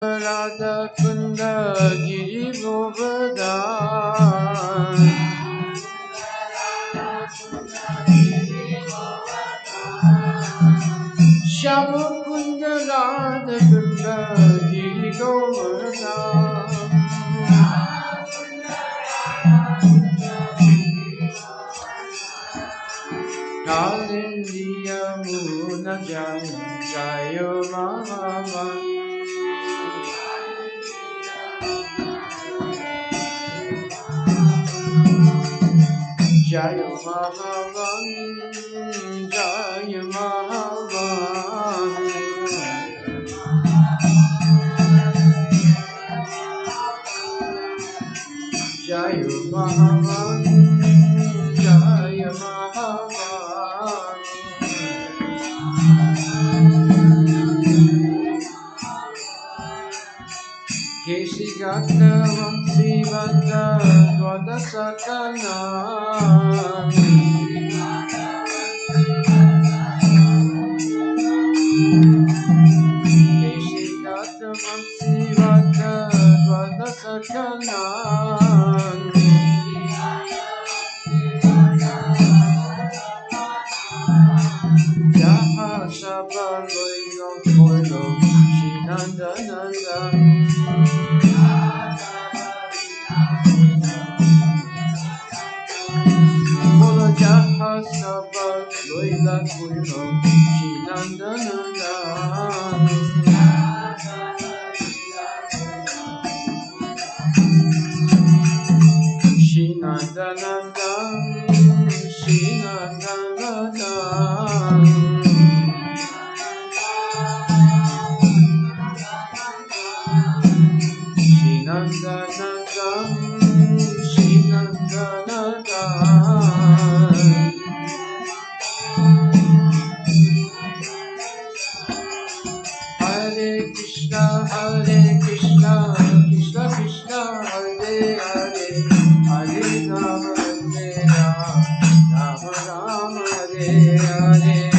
Radha Kunda Giri Govardhan Shama Kunda Radha Kunda Giri Govardhan Kalindiya Muna Jaya Jaya Mahavan Jaya Mahavan Jaya Mahavan Jaya Mahavan Jaya Mahavan Keshigata Vansivata Dwadasakana Keshigata Vansivata Dwadasakana Yaha Shabaloyo Koilo Shinandananda Bolo Jaha Shabaloyo Koilo Shinandananda Shinandananda Shinandananda Shinandananda Shinandananda Hare Krishna Krishna Krishna Hare Hare Hare Rama Rama Rama Hare Hare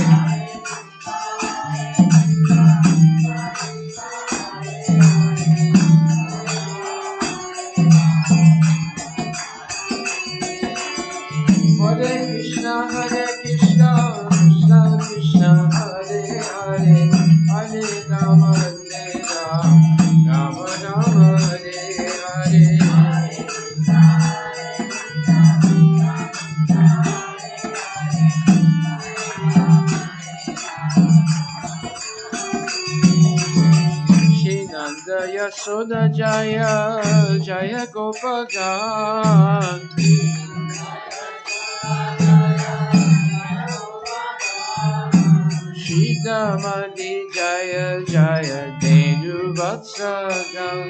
Hare Krishna Krishna Krishna Hare Hare Hare Rama Rama Rama Hare Hare Shinanda Yasoda Jaya Jaya Gopagan Shidamadi Jaya Jaya Denu Vatsagam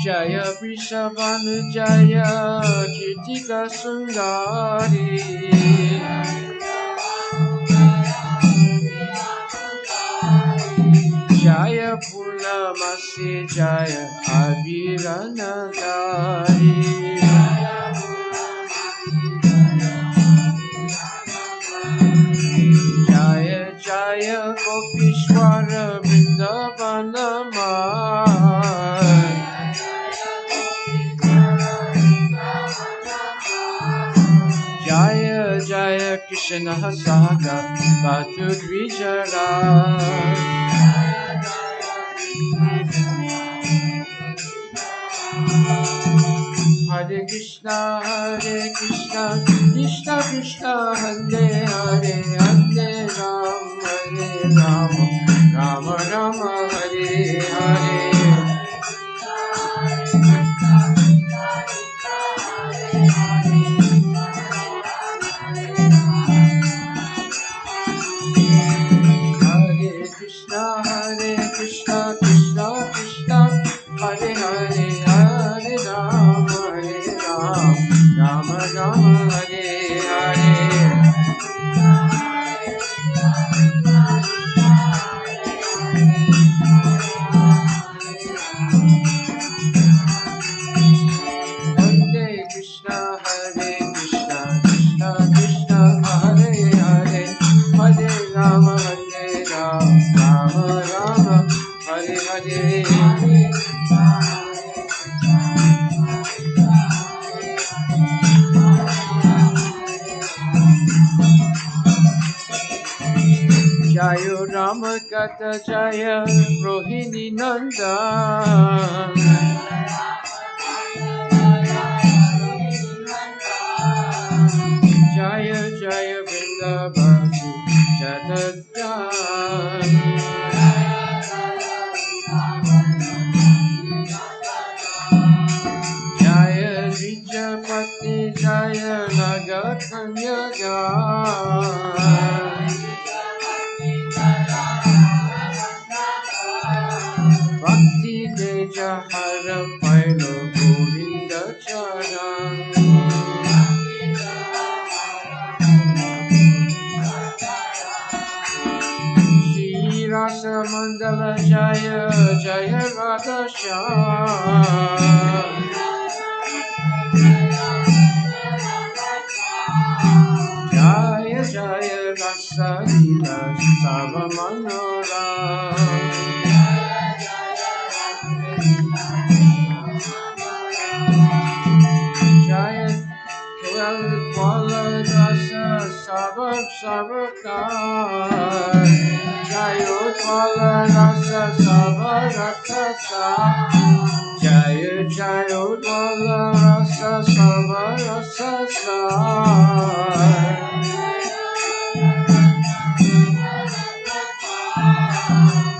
Jaya Vrishabhanu Jaya Kirtika Sundari Jaya Purnamasi Jaya Abhiranagari Jaya Jaya Gopishwara Vrindavanamai Jaya Jaya Krishna Saga Batu Dvijara Hare Krishna Krishna Krishna Hare Hare Hare Rama Rama Rama Hare Hare Krishna Krishna Hare Hare Hare Rama Rama Rama Hare Hare Jaya Rama Katha Jaya Rohini Nandan. Jaya Jaya Vrindavasi Jatajan. Jaya Vijapati Jaya Nagakanyaga. Bhakti Deja Hara Pailo Govinda Charan. Shri Rasa Mandala Jaya Jaya Radha Shyam. Jaya Jaya Rasa Vilas Sava Manoram. Jaya Kuala Rasa Sabab Sabakar. Jaya Kuala Rasa Sabab Rasa Sa. Jaya Jaya Kuala Rasa Sabab Rasa Sa.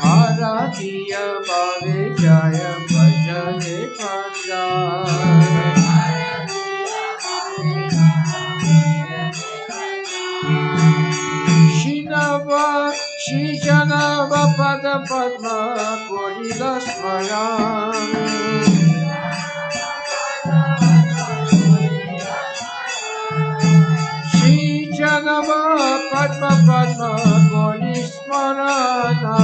Aradiya Bhave Jaya Bhajane Bhaja. Shinava Shijanava Pada Padma Korila Smaran. Shijanava Padma Padma Kori Smarana.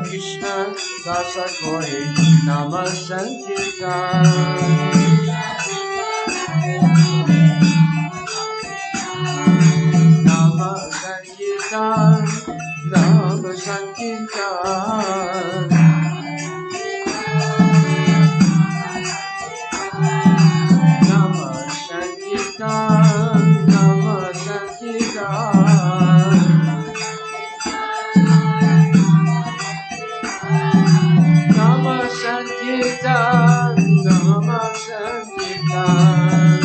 Krishna Dasa Kori Nama Sankirtan. Nama Sankirtan, Nama Sankirtan. Nama Sankirtan, Nama Sankirtan. Nama Sankirtan, Nama Sankirtan.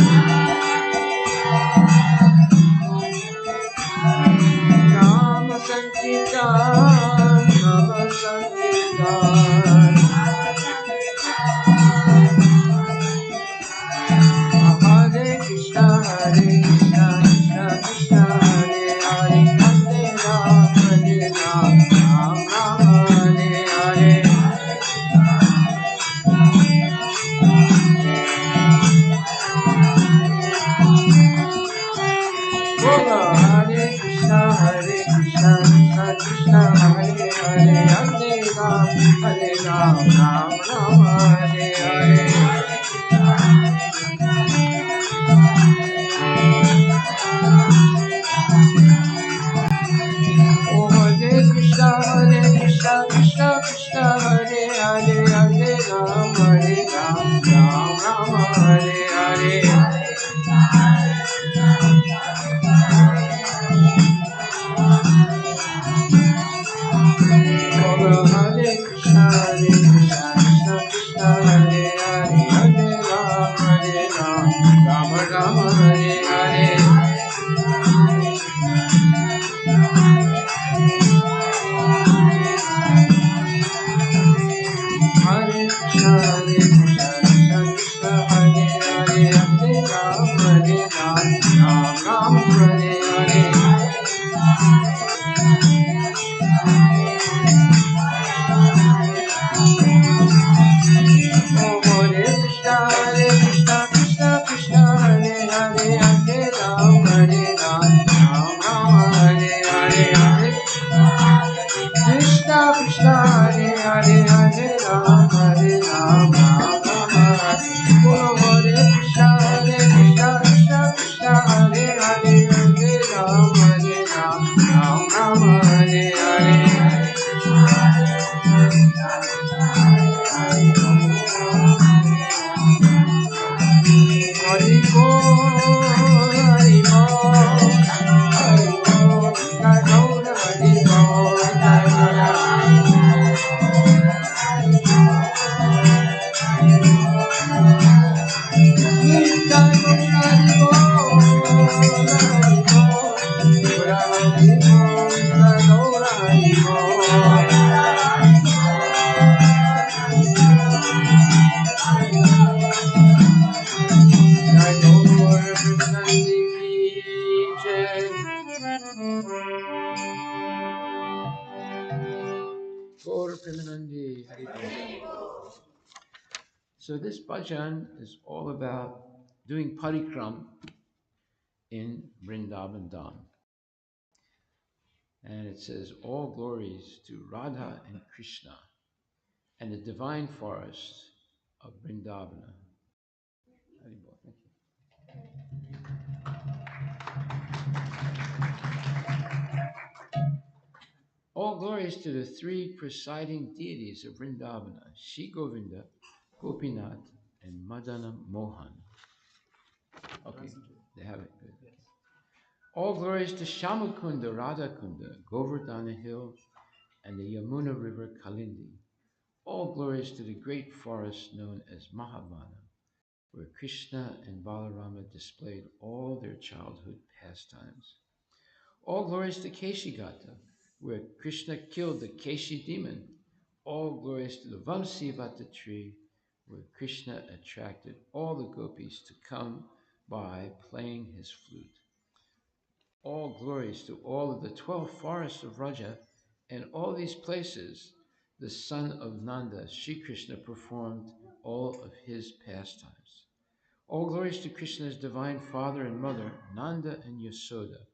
Nama Sankirtan, Nama Sankirtan. Hare Krishna, Krishna Krishna, Hare Hare, Hare Rama, Rama Hare Hare. Hare Krishna, Krishna Krishna, Hare Hare, Hare Ram, Ram Rama, Hare Hare. Oh Hare Krishna, Krishna Krishna, Hare Hare, Hare Ram, Ram Rama, Hare Hare. Hare Krishna, Krishna Krishna, Hare Hare, Hare Ram, Rama Rama, Hare Hare. Hare Krishna, Krishna Krishna, Hare Hare, So this bhajan is all about doing parikram in Vrindavan Dham. And it says, all glories to Radha and Krishna and the divine forest of Vrindavana. Haribol, thank you. All glories to the three presiding deities of Vrindavana, Shri Govinda, Gopinath, and Madana Mohan. Okay, they have it good. Okay. All glories to Shamakunda, Radhakunda, Govardhana Hill, and the Yamuna River Kalindi. All glories to the great forest known as Mahavana, where Krishna and Balarama displayed all their childhood pastimes. All glories to Keshigata, where Krishna killed the Keshi demon. All glories to the Vamsivata tree, where Krishna attracted all the gopis to come by playing his flute. All glories to all of the 12 forests of Raja, and all these places the son of Nanda, Sri Krishna, performed all of his pastimes. All glories to Krishna's divine father and mother, Nanda and Yasoda.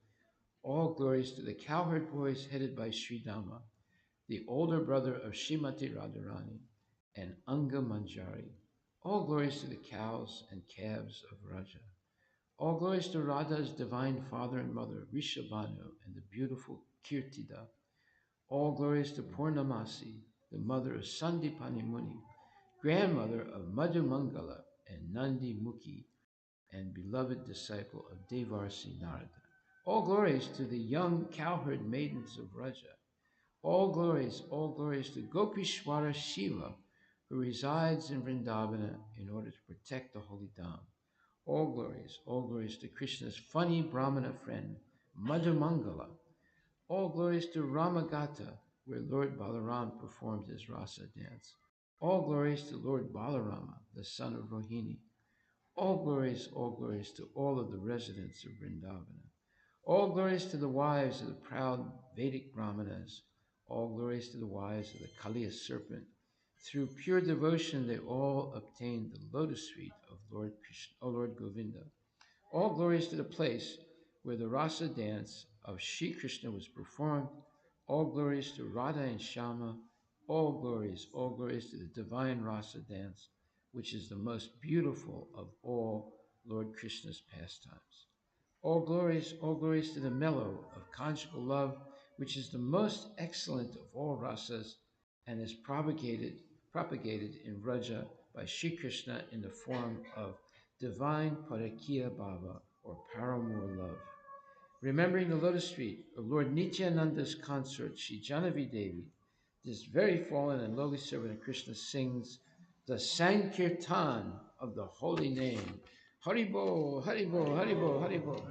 All glories to the cowherd boys headed by Sri Dama, the older brother of Srimati Radharani and Anga Manjari. All glories to the cows and calves of Raja. All glories to Radha's divine father and mother, Rishabhanu, and the beautiful Kirtida. All glories to Purnamasi, the mother of Sandipani Muni, grandmother of Madhumangala and Nandi Mukhi, and beloved disciple of Devarsi Narada. All glories to the young cowherd maidens of Raja. All glories to Gopishwara Shiva, who resides in Vrindavana in order to protect the holy Dham. All glories to Krishna's funny Brahmana friend, Madhumangala. All glories to Ramagata, where Lord Balaram performed his rasa dance. All glories to Lord Balarama, the son of Rohini. All glories to all of the residents of Vrindavana. All glories to the wives of the proud Vedic Brahmanas. All glories to the wives of the Kaliya serpent. Through pure devotion, they all obtained the lotus feet of Lord Krishna, Lord Govinda. All glories to the place where the rasa dance of Sri Krishna was performed. All glories to Radha and Shama. All glories to the divine rasa dance, which is the most beautiful of all Lord Krishna's pastimes. All glories to the mellow of conjugal love, which is the most excellent of all rasas and is propagated in Vraja by Sri Krishna in the form of divine Parakiya Bhava or paramour love. Remembering the lotus feet of Lord Nityananda's consort, Sri Janavi Devi, this very fallen and lowly servant of Krishna sings the Sankirtan of the holy name. Haribol, Haribol, Haribol, Haribol.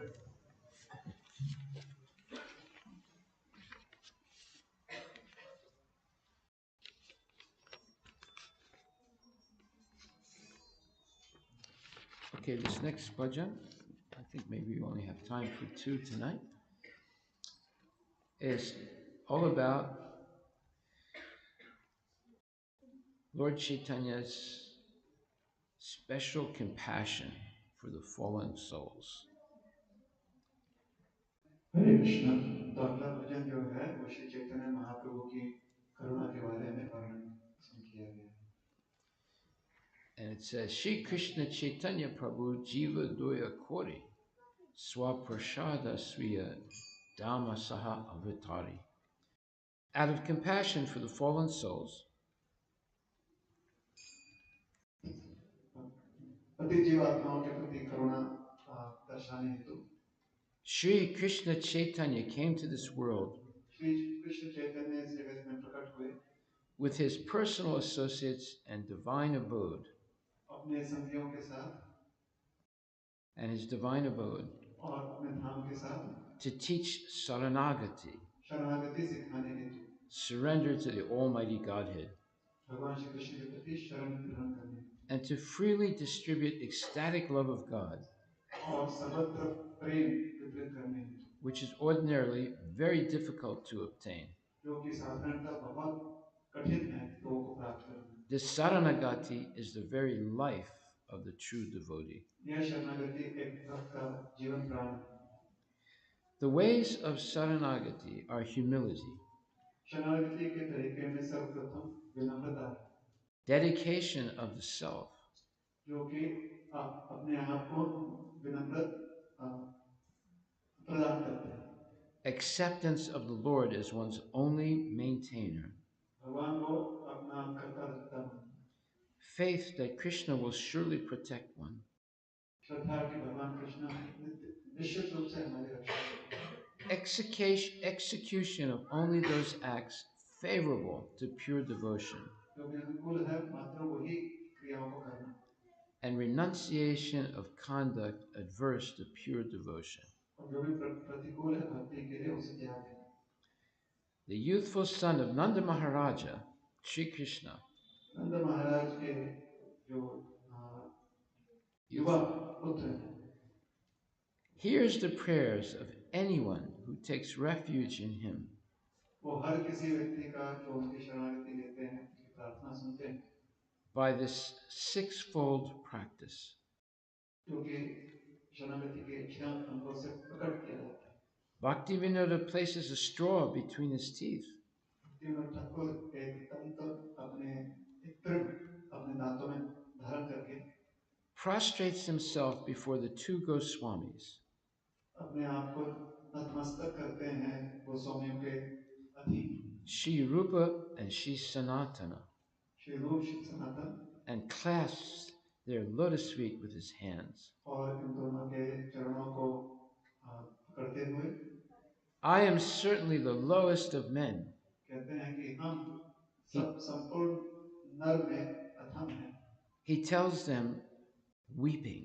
Okay, this next bhajan, I think maybe we only have time for two tonight, is all about Lord Chaitanya's special compassion for the fallen souls. हरे कृष्णा। तो अगला भजन जो है वो श्री चैतन्य महाप्रभु की करुणा के बारे में वर्णन किया गया है। And it says, Shri Krishna Chaitanya Prabhu Jiva Doya Kori Swaprashada Sriya Dhamma Saha Avatari. Out of compassion for the fallen souls, पतित जीव आत्माओं के प्रति करुणा दर्शाने हेतु Shri Krishna Chaitanya came to this world Shri Krishna Chaitanya इस जगत में प्रकट हुए with his personal associates and divine abode, अपने संगियों के साथ and his divine abode, और अपने धाम के साथ to teach Saranagati, शरणागति सिखाने हेतु surrender to the Almighty Godhead, भगवान श्री कृष्ण के प्रति शरण ग्रहण करने and to freely distribute ecstatic love of God, और सर्वत्र प्रेम वितरित करने हेतु which is ordinarily very difficult to obtain. जो कि साधारणतः बहुत कठिन है लोगों को प्राप्त करना। This Saranagati is the very life of the true devotee. यह शरणागति एक भक्त का जीवन प्राण है. The ways of Saranagati are humility, शरणागति के तरीके में सर्वप्रथम विनम्रता है, dedication of the self, जो कि आप अपने आप को विनम्र प्रदान करते हैं. acceptance of the Lord as one's only maintainer, भगवान को अपना कर्ता रखता है, faith that Krishna will surely protect one, श्रद्धा कि भगवान कृष्ण निश्चित रूप से हमारी रक्षा करेंगे, execution of only those acts favorable to pure devotion, जो भी अनुकूल है मात्र वही क्रियाओं को करना, and renunciation of conduct adverse to pure devotion. और जो भी प्रतिकूल है भक्ति के लिए उसे त्याग देना. The youthful son of Nanda Maharaja, Sri Krishna, नंद महाराज के जो युवा पुत्र हैं, hears the prayers of anyone who takes refuge in him. वो हर किसी व्यक्ति का जो उनकी शरणागति लेते हैं उनकी प्रार्थना सुनते हैं, By this sixfold practice, जो कि शरणागति के 6 अंगों से प्रकट किया जाता है. Bhaktivinoda places a straw between his teeth. Bhaktivinod Thakur एक तंत्र अपने एक तृण अपने दांतों में धारण करके Prostrates himself before the two Goswamis, अपने आप को नतमस्तक करते हैं गोस्वामियों के अधीन, Shri Rupa and Shri Sanatana, Shri रूप श्री सनातन, and clasps their lotus feet with his hands. और इन दोनों के चरणों को पकड़ते हुए I am certainly the lowest of men. कहते हैं कि हम सब संपूर्ण नर में अधम हैं. He tells them, weeping,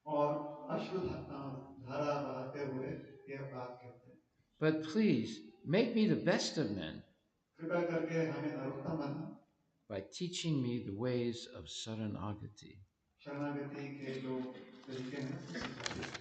और अश्रु धारा बहाते हुए यह बात कहते हैं, but please make me the best of men कृपया करके हमें नरोत्तम बना by teaching me the ways of Saranagati. शरणागति के जो तरीके हैं उसे सिखाते हैं.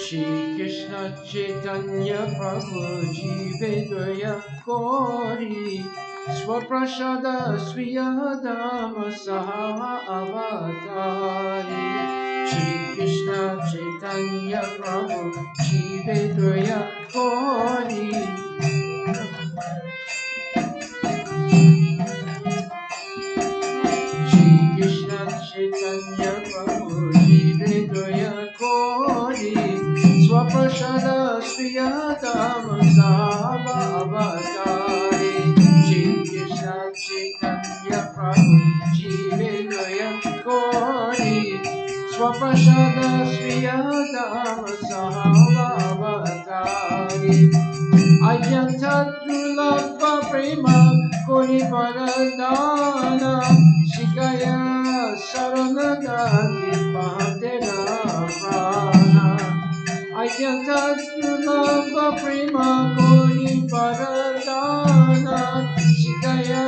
Shri Krishna Chaitanya Prabhu Jivedaya Kori Swaprashada Swiyadama Saha Avatari. Shri Krishna Chaitanya Prabhu Jivedaya Kori Shri Krishna Chaitanya Prabhu Jivedaya Kori Swaprashada Swiyadama Saha Avatari. Shri Krishna Chaitanya Prabhu Jivedaya Kori Swaprashada Swiyadama Saha Avatari. Ayanta Dulabha Prema Kori Paradana Shikaya Saranagati Pahatera Prana. Ayanta Dulabha Prema Kori Paradana Shikaya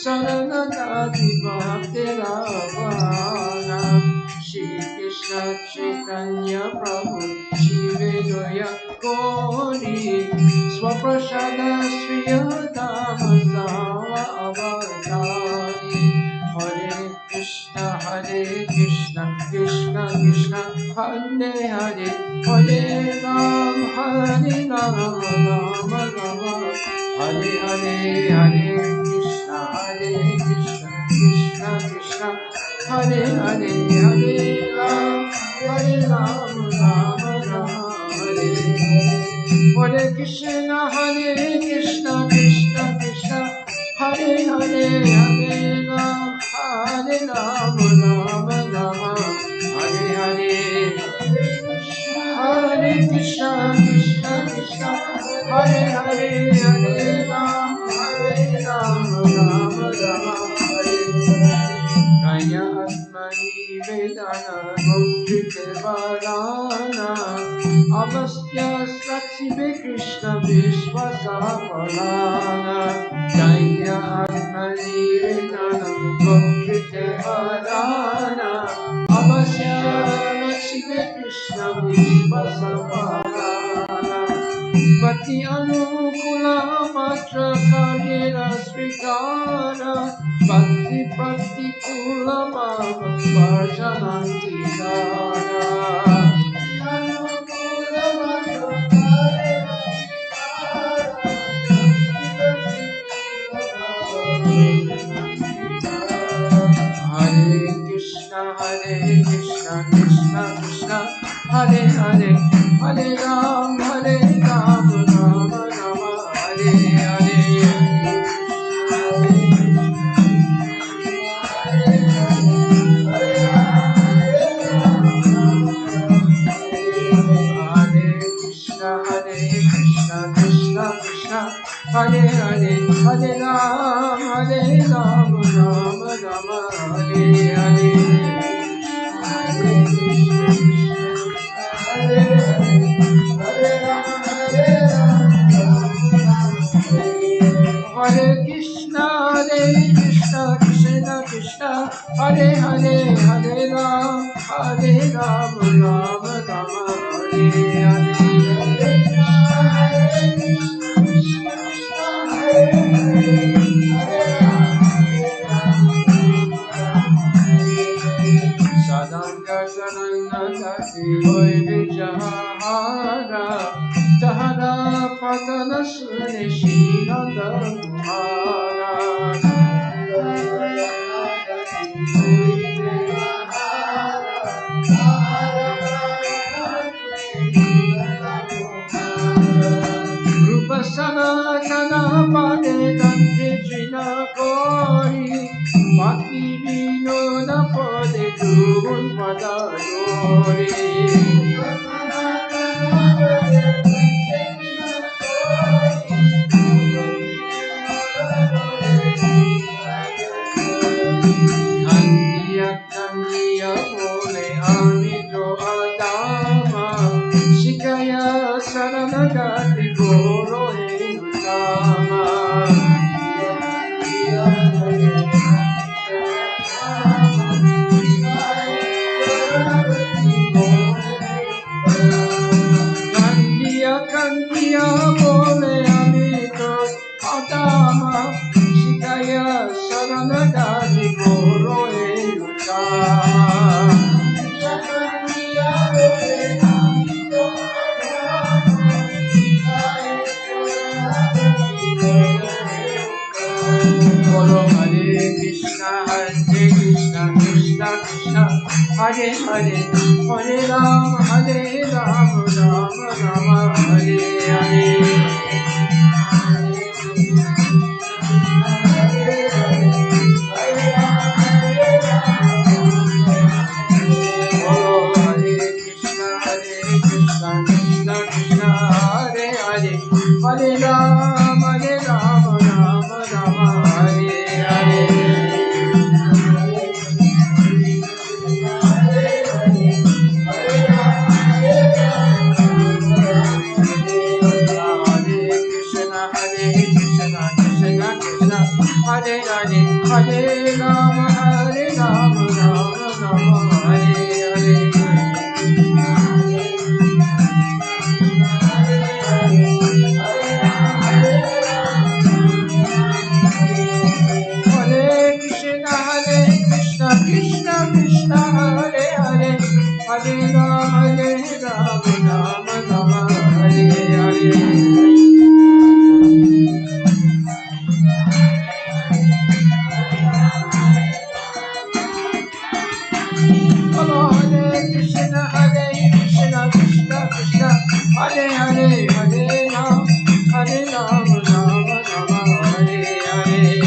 Saranagati Pahatera Prana. Shri Krishna Chaitanya Prabhu Jivedaya Kori Swaprashada Swiyadama Saha Avatari. Hare Krishna Krishna Krishna Hare Hare Hare Ram Hare Ram Ram Ram Hare Hare Hare Krishna Krishna Krishna Hare Hare Hare Ram Ram Ram Hare Hare Krishna Krishna Krishna Hare Hare Hare Ram Ram Ram Hare Hare Hare Krishna Krishna Hare Hare Hare Ram Ram Ram Hare Kaya Atmani Vedana Mukti Varana Avastya Saksibe Krishna Vishwasapalana Daitya Atmanirana Bhakti Harana Avastya Saksibe Krishna Vishwasapalana Pati Anukula Matra Karira Srikara Bhakti Pratikula Bhava Svarjananti Dara Anukula Matra Karira Srikara Bhakti Pratikula Bhava Hare Krishna, Krishna Krishna, Hare Hare, Hare Ram, Ram Rama, Hare Hare, Hare Krishna, Krishna Krishna, Hare Hare, Hare Ram, Ram Rama, Hare Hare. Hare Krishna, Krishna Krishna, Hare Hare, Hare Ram, Ram Rama, Hare Hare. Sadanga Sarananda Jahara Jahara Patana Sune Shinanda Kumara Rupa Sanatana Pade Dante Trina Kori Bhakti Vinoda Pade Dhruvan Padayori Kandiya Bole Amito Adama Shikaya Saranagati Goro Enutama Kandiya Bole Amito Adama Shikaya Saranagati Goro Enutama Bolo Hare Krishna, Krishna Krishna, Hare Hare, Hare Ram, Ram Rama, Hare Hare. Bolo Hare Krishna, Krishna Krishna, Hare Hare, Hare Ram, Ram Rama, Hare Hare. Hare Hare, Hare Rama, Rama Rama, Hare Hare. Hare Krishna, Krishna Krishna, Hare Hare, Hare Rama, Rama Rama, Hare Hare. Hare Krishna, Krishna Krishna, Hare Hare, Hare Ram, Rama Rama, Hare Hare.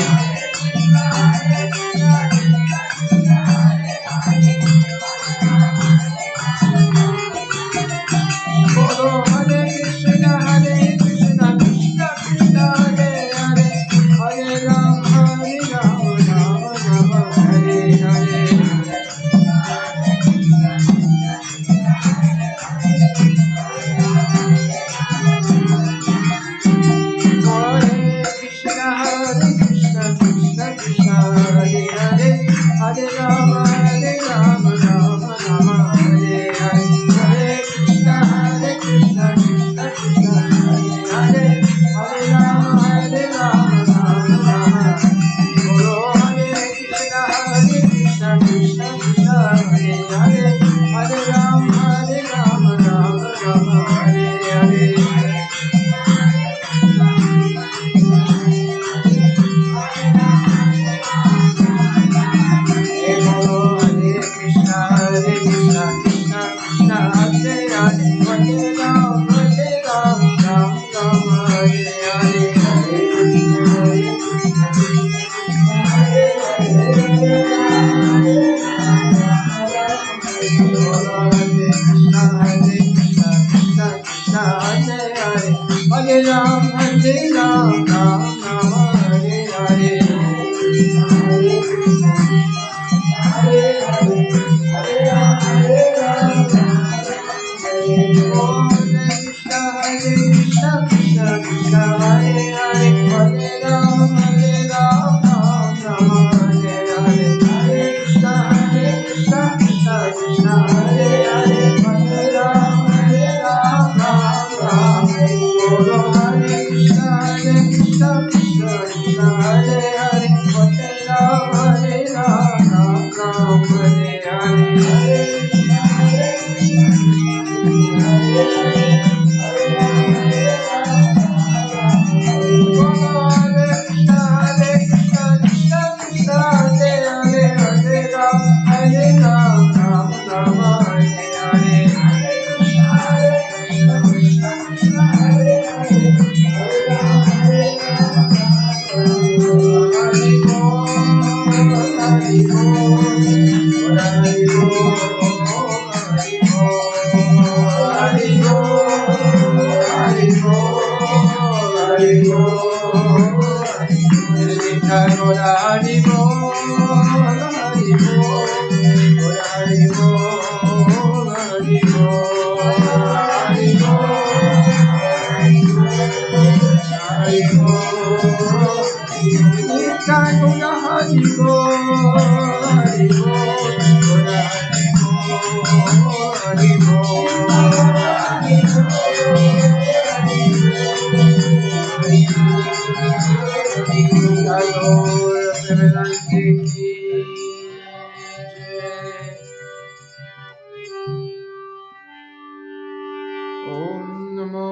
Om Namo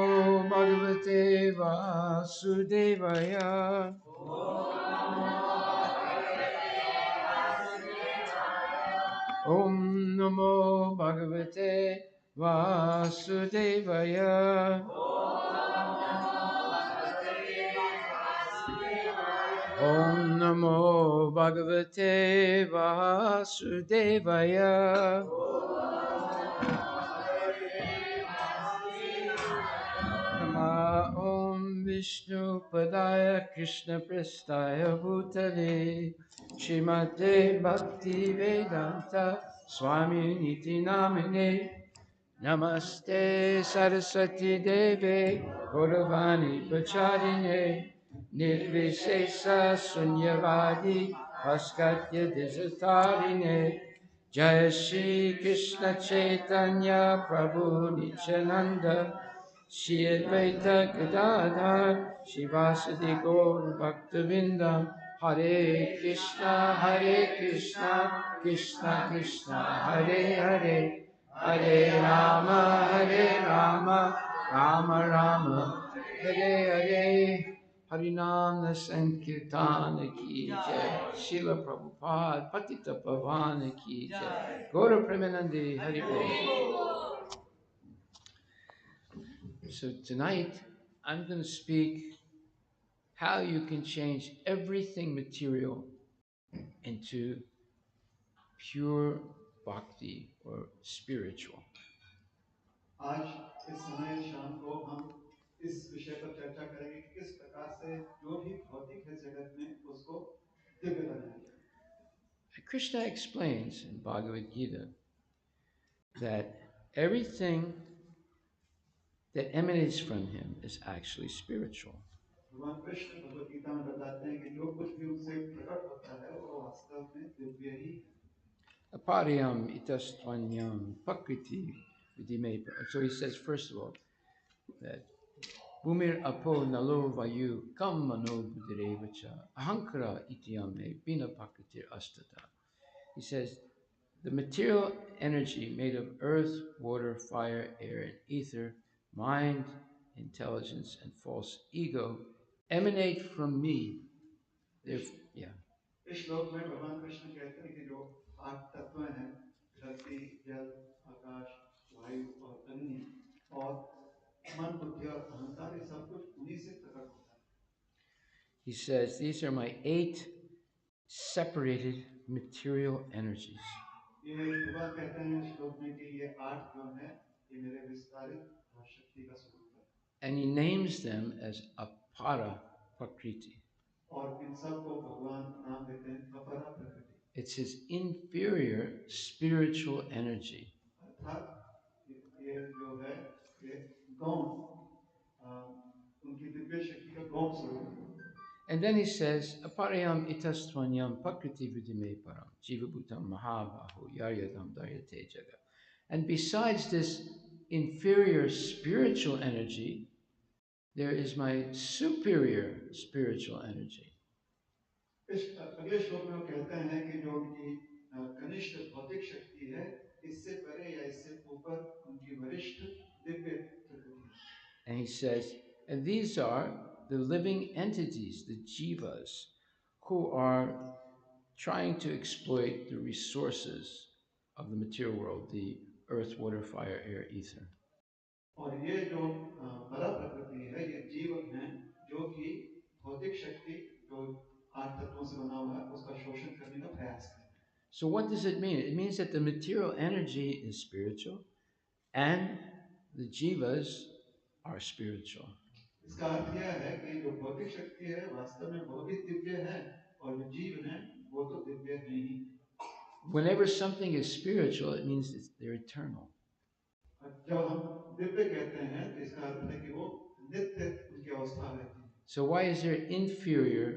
Bhagavate Vasudevaya. Om Namo Bhagavate Vasudevaya. Om Namo Bhagavate Vasudevaya. Nama Om Vishnu Padaya Krishna Prestaya Bhutale Shrimate Bhakti Vedanta Swami Niti Namine Namaste Saraswati Deve Gauravani Pacharine Nirvishesha Sunyavadi Paskatya Desatarine Jaya Shri Krishna Chaitanya Prabhu Nityananda Shri Advaita Gadadhar Shivasadi Gaur Bhaktivinoda Hare Krishna Krishna Krishna Hare Hare Hare Rama Rama Rama Hare Hare Harinam Sankirtana Ki Jai Srila Prabhupada Patita Pavana Ki Jai Gaura Premanande Hari Bol. So tonight I'm going to speak how you can change everything material into pure bhakti or spiritual. आज इस समय शाम को हम इस विषय पर चर्चा करेंगे कि किस प्रकार से जो भी भौतिक है जगत में उसको दिव्य बनाया जाए। Krishna explains in Bhagavad Gita that everything that emanates from him is actually spiritual. भगवान कृष्ण भगवत गीता में बताते हैं कि जो कुछ भी उनसे प्रकट होता है वो वास्तव में दिव्य ही है। Apariyam itastvanyam pakriti vidime. So he says, first of all, that Bhumir apo nalo vayu kam mano buddhirevacha ahankara ityame bina pakritir astata. He says, the material energy made of earth, water, fire, air, and ether, mind, intelligence, and false ego emanate from me. Yeah. इस श्लोक में भगवान कृष्ण कहते हैं कि जो आठ तत्व हैं, धरती, जल, आकाश, वायु और अग्नि और मन, बुद्धि और अहंकार, ये सब कुछ उन्हीं से प्रकट होता है। He says, these are my 8 separated material energies. ये भगवान कहते हैं श्लोक में कि ये 8 जो हैं ये मेरे विस्तारित शक्ति का स्वरूप है And he names them as apara prakriti. और इन सब को भगवान नाम देते हैं अपरा प्रकृति It's his inferior spiritual energy. अर्थात ये जो है ये गौण उनकी दिव्य शक्ति का गौण स्वरूप है And then he says, Aparayam itastvanyam pakriti vidime param, jivabhutam mahabahu yaryadam daryate jaga. And besides this inferior spiritual energy, there is my superior spiritual energy. इस अगले श्लोक में वो कहते हैं कि जो उनकी कनिष्ठ भौतिक शक्ति है इससे परे या इससे ऊपर उनकी वरिष्ठ दिव्य प्रकृति है And he says, and these are the living entities, the jivas, who are trying to exploit the resources of the material world, the earth, water, fire, air, ether. और ये जो परा प्रकृति है ये जीवन है जो कि भौतिक शक्ति जो 8 तत्वों से बना हुआ है उसका शोषण करने का प्रयास करते हैं So what does it mean? It means that the material energy is spiritual and the jivas are spiritual. इसका अर्थ यह है कि जो भौतिक शक्ति है वास्तव में वो भी दिव्य है और जो जीवन है वो तो दिव्य है ही Whenever something is spiritual, it means they're eternal. जब हम दिव्य कहते हैं तो इसका अर्थ है कि वो नित्य उनकी अवस्था रहती है So why is there inferior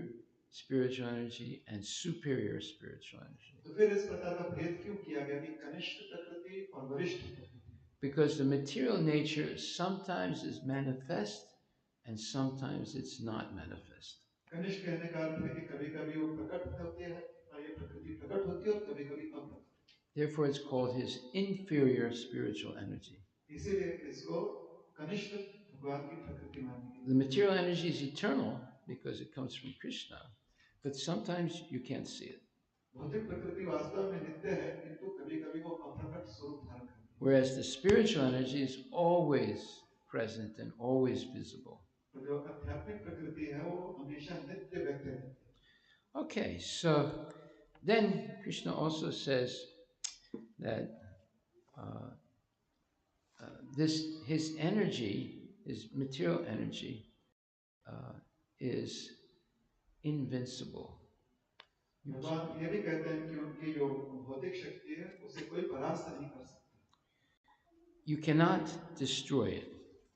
spiritual energy and superior spiritual energy? तो फिर इस प्रकार का भेद क्यों किया गया कि कनिष्ठ प्रकृति और वरिष्ठ प्रकृति Because the material nature sometimes is manifest and sometimes it's not manifest. कनिष्ठ कहने का अर्थ है कि कभी-कभी वो प्रकट होते हैं ये प्रकृति प्रकट होती है और कभी-कभी अप्रकट Therefore, it's called his inferior spiritual energy. इसीलिए इसको कनिष्ठ भगवान की प्रकृति मानी गई The material energy is eternal because it comes from Krishna, but sometimes you can't see it. भौतिक प्रकृति वास्तव में नित्य है किंतु कभी-कभी वो अप्रकट स्वरूप धारण करती है Whereas the spiritual energy is always present and always visible. तो जो आध्यात्मिक प्रकृति है वो हमेशा नित्य व्यक्त रहती है Okay, so then Krishna also says that his energy, his material energy, is invincible. भगवान ये भी कहते हैं कि उनकी जो भौतिक शक्ति है उसे कोई परास्त नहीं कर सकता You cannot destroy it.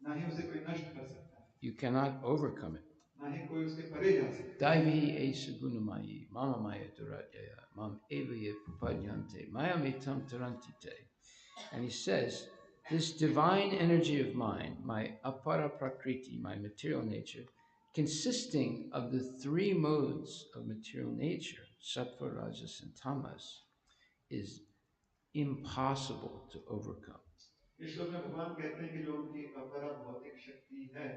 ना ही उसे कोई नष्ट कर सकता है You cannot overcome it. ना ही कोई उसके परे जा सकता है Daivihi esa gunamayi, mama maya duratyaya, mam evaye prapadyante, mayamitam tarantite. And he says, this divine energy of mine, my apara prakriti, my material nature, consisting of the three modes of material nature, sattva, rajas, and tamas, is impossible to overcome. इस श्लोक में भगवान कहते हैं कि जो उनकी अपरा भौतिक शक्ति है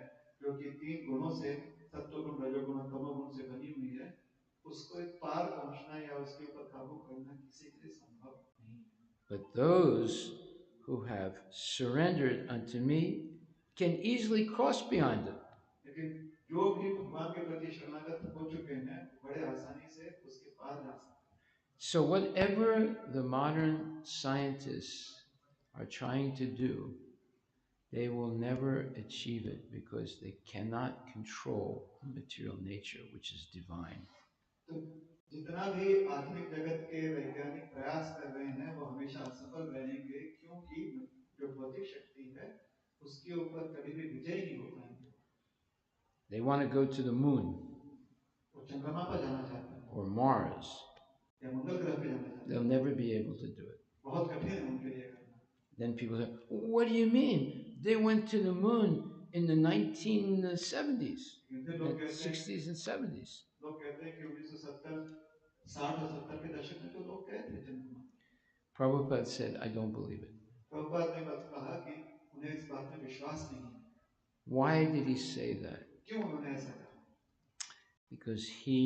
जो कि 3 गुणों से सत्वगुण रजोगुण और तमोगुण से बनी हुई है उसको एक पार पहुंचना या उसके ऊपर काबू करना किसी के लिए संभव नहीं But those who have surrendered unto me can easily cross beyond it. लेकिन जो भी भगवान के प्रति शरणागत हो चुके हैं बड़े आसानी से उसके पार जा सकते हैं So whatever the modern scientists are trying to do, they will never achieve it because they cannot control the material nature, which is divine. तो जितना भी आधुनिक जगत के वैज्ञानिक प्रयास कर रहे हैं वो हमेशा असफल रहेंगे क्योंकि जो भौतिक शक्ति है उसके ऊपर कभी भी विजय नहीं हो पाएंगे They want to go to the moon वो चंद्रमा पर जाना चाहते हैं or Mars. या मंगल ग्रह पे जाना चाहते हैं They'll never be able to do it. बहुत कठिन है उनके लिए करना Then people say, what do you mean? They went to the moon in the 1970s, फिर लोग कहते हैं 60s and 70s. लोग कहते हैं कि 1970 60 और 70 के दशक में तो लोग गए थे चंद्रमा Prabhupada said, I don't believe it. Prabhupada ने बस कहा कि उन्हें इस बात में विश्वास नहीं है Why did he say that? क्यों उन्होंने ऐसा कहा Because he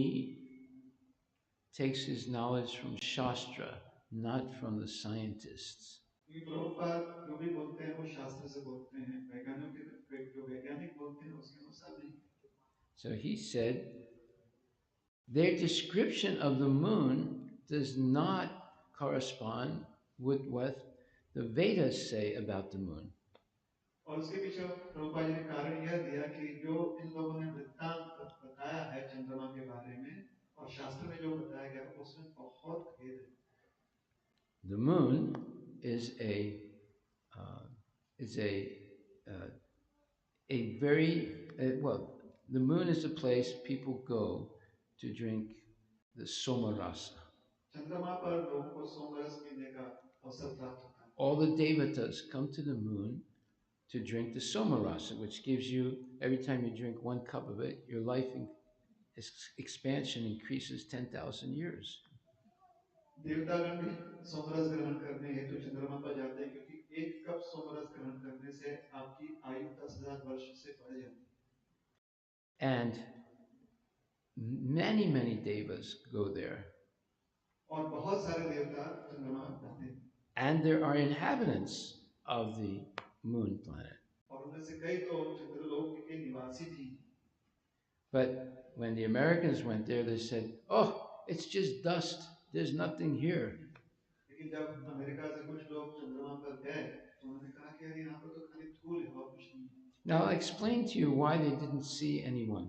takes his knowledge from Shastra, not from the scientists. क्योंकि प्रभुपाद जो भी बोलते हैं वो शास्त्र से बोलते हैं वैज्ञानिक के जो वैज्ञानिक बोलते हैं उसके अनुसार नहीं So he said, their description of the moon does not correspond what the Vedas say about the moon. और उसके पीछे प्रभुपा जी ने कारण यह दिया कि जो इन लोगों ने वृत्तांत बताया है चंद्रमा के बारे में और शास्त्र में जो बताया गया है उसमें बहुत भेद है. The moon is uh, is uh, a very well. The moon is a place people go to drink the somarasa. चंद्रमा पर लोगों को सोमरस पीने का अवसर प्राप्त होता है. All the devatas come to the moon to drink the somarasa, which gives you, every time you drink one cup of it, your life expansion increases 10,000 years. देवतागण भी सोमरस ग्रहण करने हेतु चंद्रमा पर जाते हैं क्योंकि एक कप सोमरस ग्रहण करने से आपकी आयु 10,000 वर्ष से बढ़ जाती है. And many devas go there. और बहुत सारे देवता चंद्रमा पर जाते हैं. And there are inhabitants of the moon planet. और उनमें से कई तो चंद्रलोक के निवासी भी. But when the Americans went there, they said, "Oh, it's just dust. There's nothing here." लेकिन जब अमेरिका से कुछ लोग चंद्रमा पर गए तो उन्होंने कहा कि अरे यहाँ पर तो खाली धूल है और कुछ नहीं है. Now I'll explain to you why they didn't see anyone.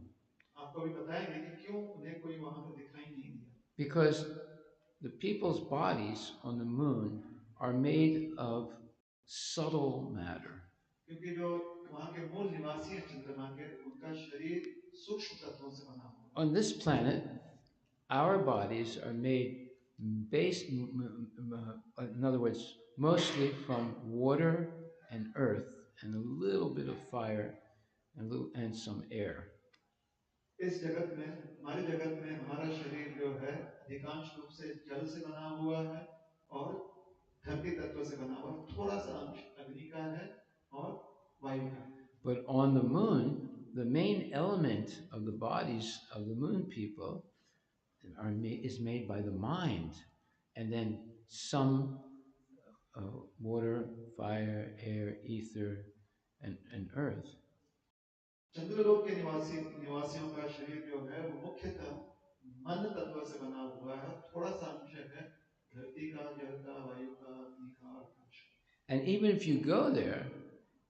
आपको भी बताएंगे कि क्यों उन्हें कोई वहां पर दिखाई नहीं दिया. Because the people's bodies on the moon are made of subtle matter. क्योंकि जो वहां के मूल निवासी हैं चंद्रमा के उनका शरीर सूक्ष्म तत्वों से बना हुआ है. On this planet, our bodies are made based, in other words, mostly from water and earth and a little bit of fire and some air. इस जगत में हमारे जगत में हमारा शरीर जो है अधिकांश रूप से जल से बना हुआ है और धरती तत्व से बना हुआ है. थोड़ा सा अंश अग्नि का है और वायु का है. But on the moon, the main element of the bodies of the moon people is made by the mind, and then some water, fire, air, ether, and earth. चंद्रलोक के निवासियों का शरीर जो है वो मुख्यतः मन तत्व से बना हुआ है. थोड़ा सा अंश है धरती का, जल का, वायु का, अग्नि का और आकाश का. And even if you go there,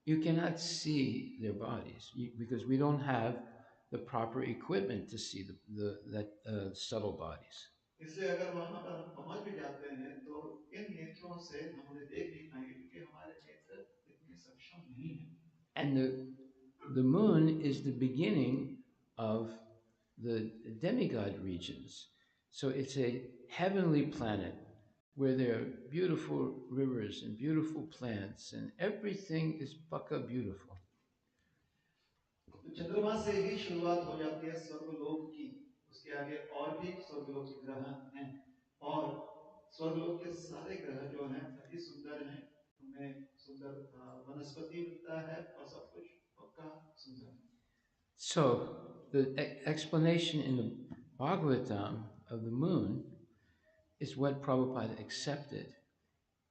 you cannot see their bodies because we don't have the proper equipment to see that subtle bodies. इसलिए अगर वहां पर हम पहुंच भी जाते हैं तो इन नेत्रों से हम उन्हें देख नहीं पाएंगे क्योंकि हमारे नेत्र इतने सक्षम नहीं हैं. And the moon is the beginning of the demigod regions. So it's a heavenly planet where there are beautiful rivers and beautiful plants and everything is baka beautiful. तो चंद्रमा से ही शुरुआत हो जाती है स्वर्गलोक की. उसके आगे और भी स्वर्गलोक के ग्रह हैं और स्वर्गलोक के सारे ग्रह जो हैं अति सुंदर हैं. उनमें सुंदर वनस्पति मिलता है और सब कुछ पक्का सुंदर है. So the explanation in the Bhagavatam of the moon is what Prabhupada accepted.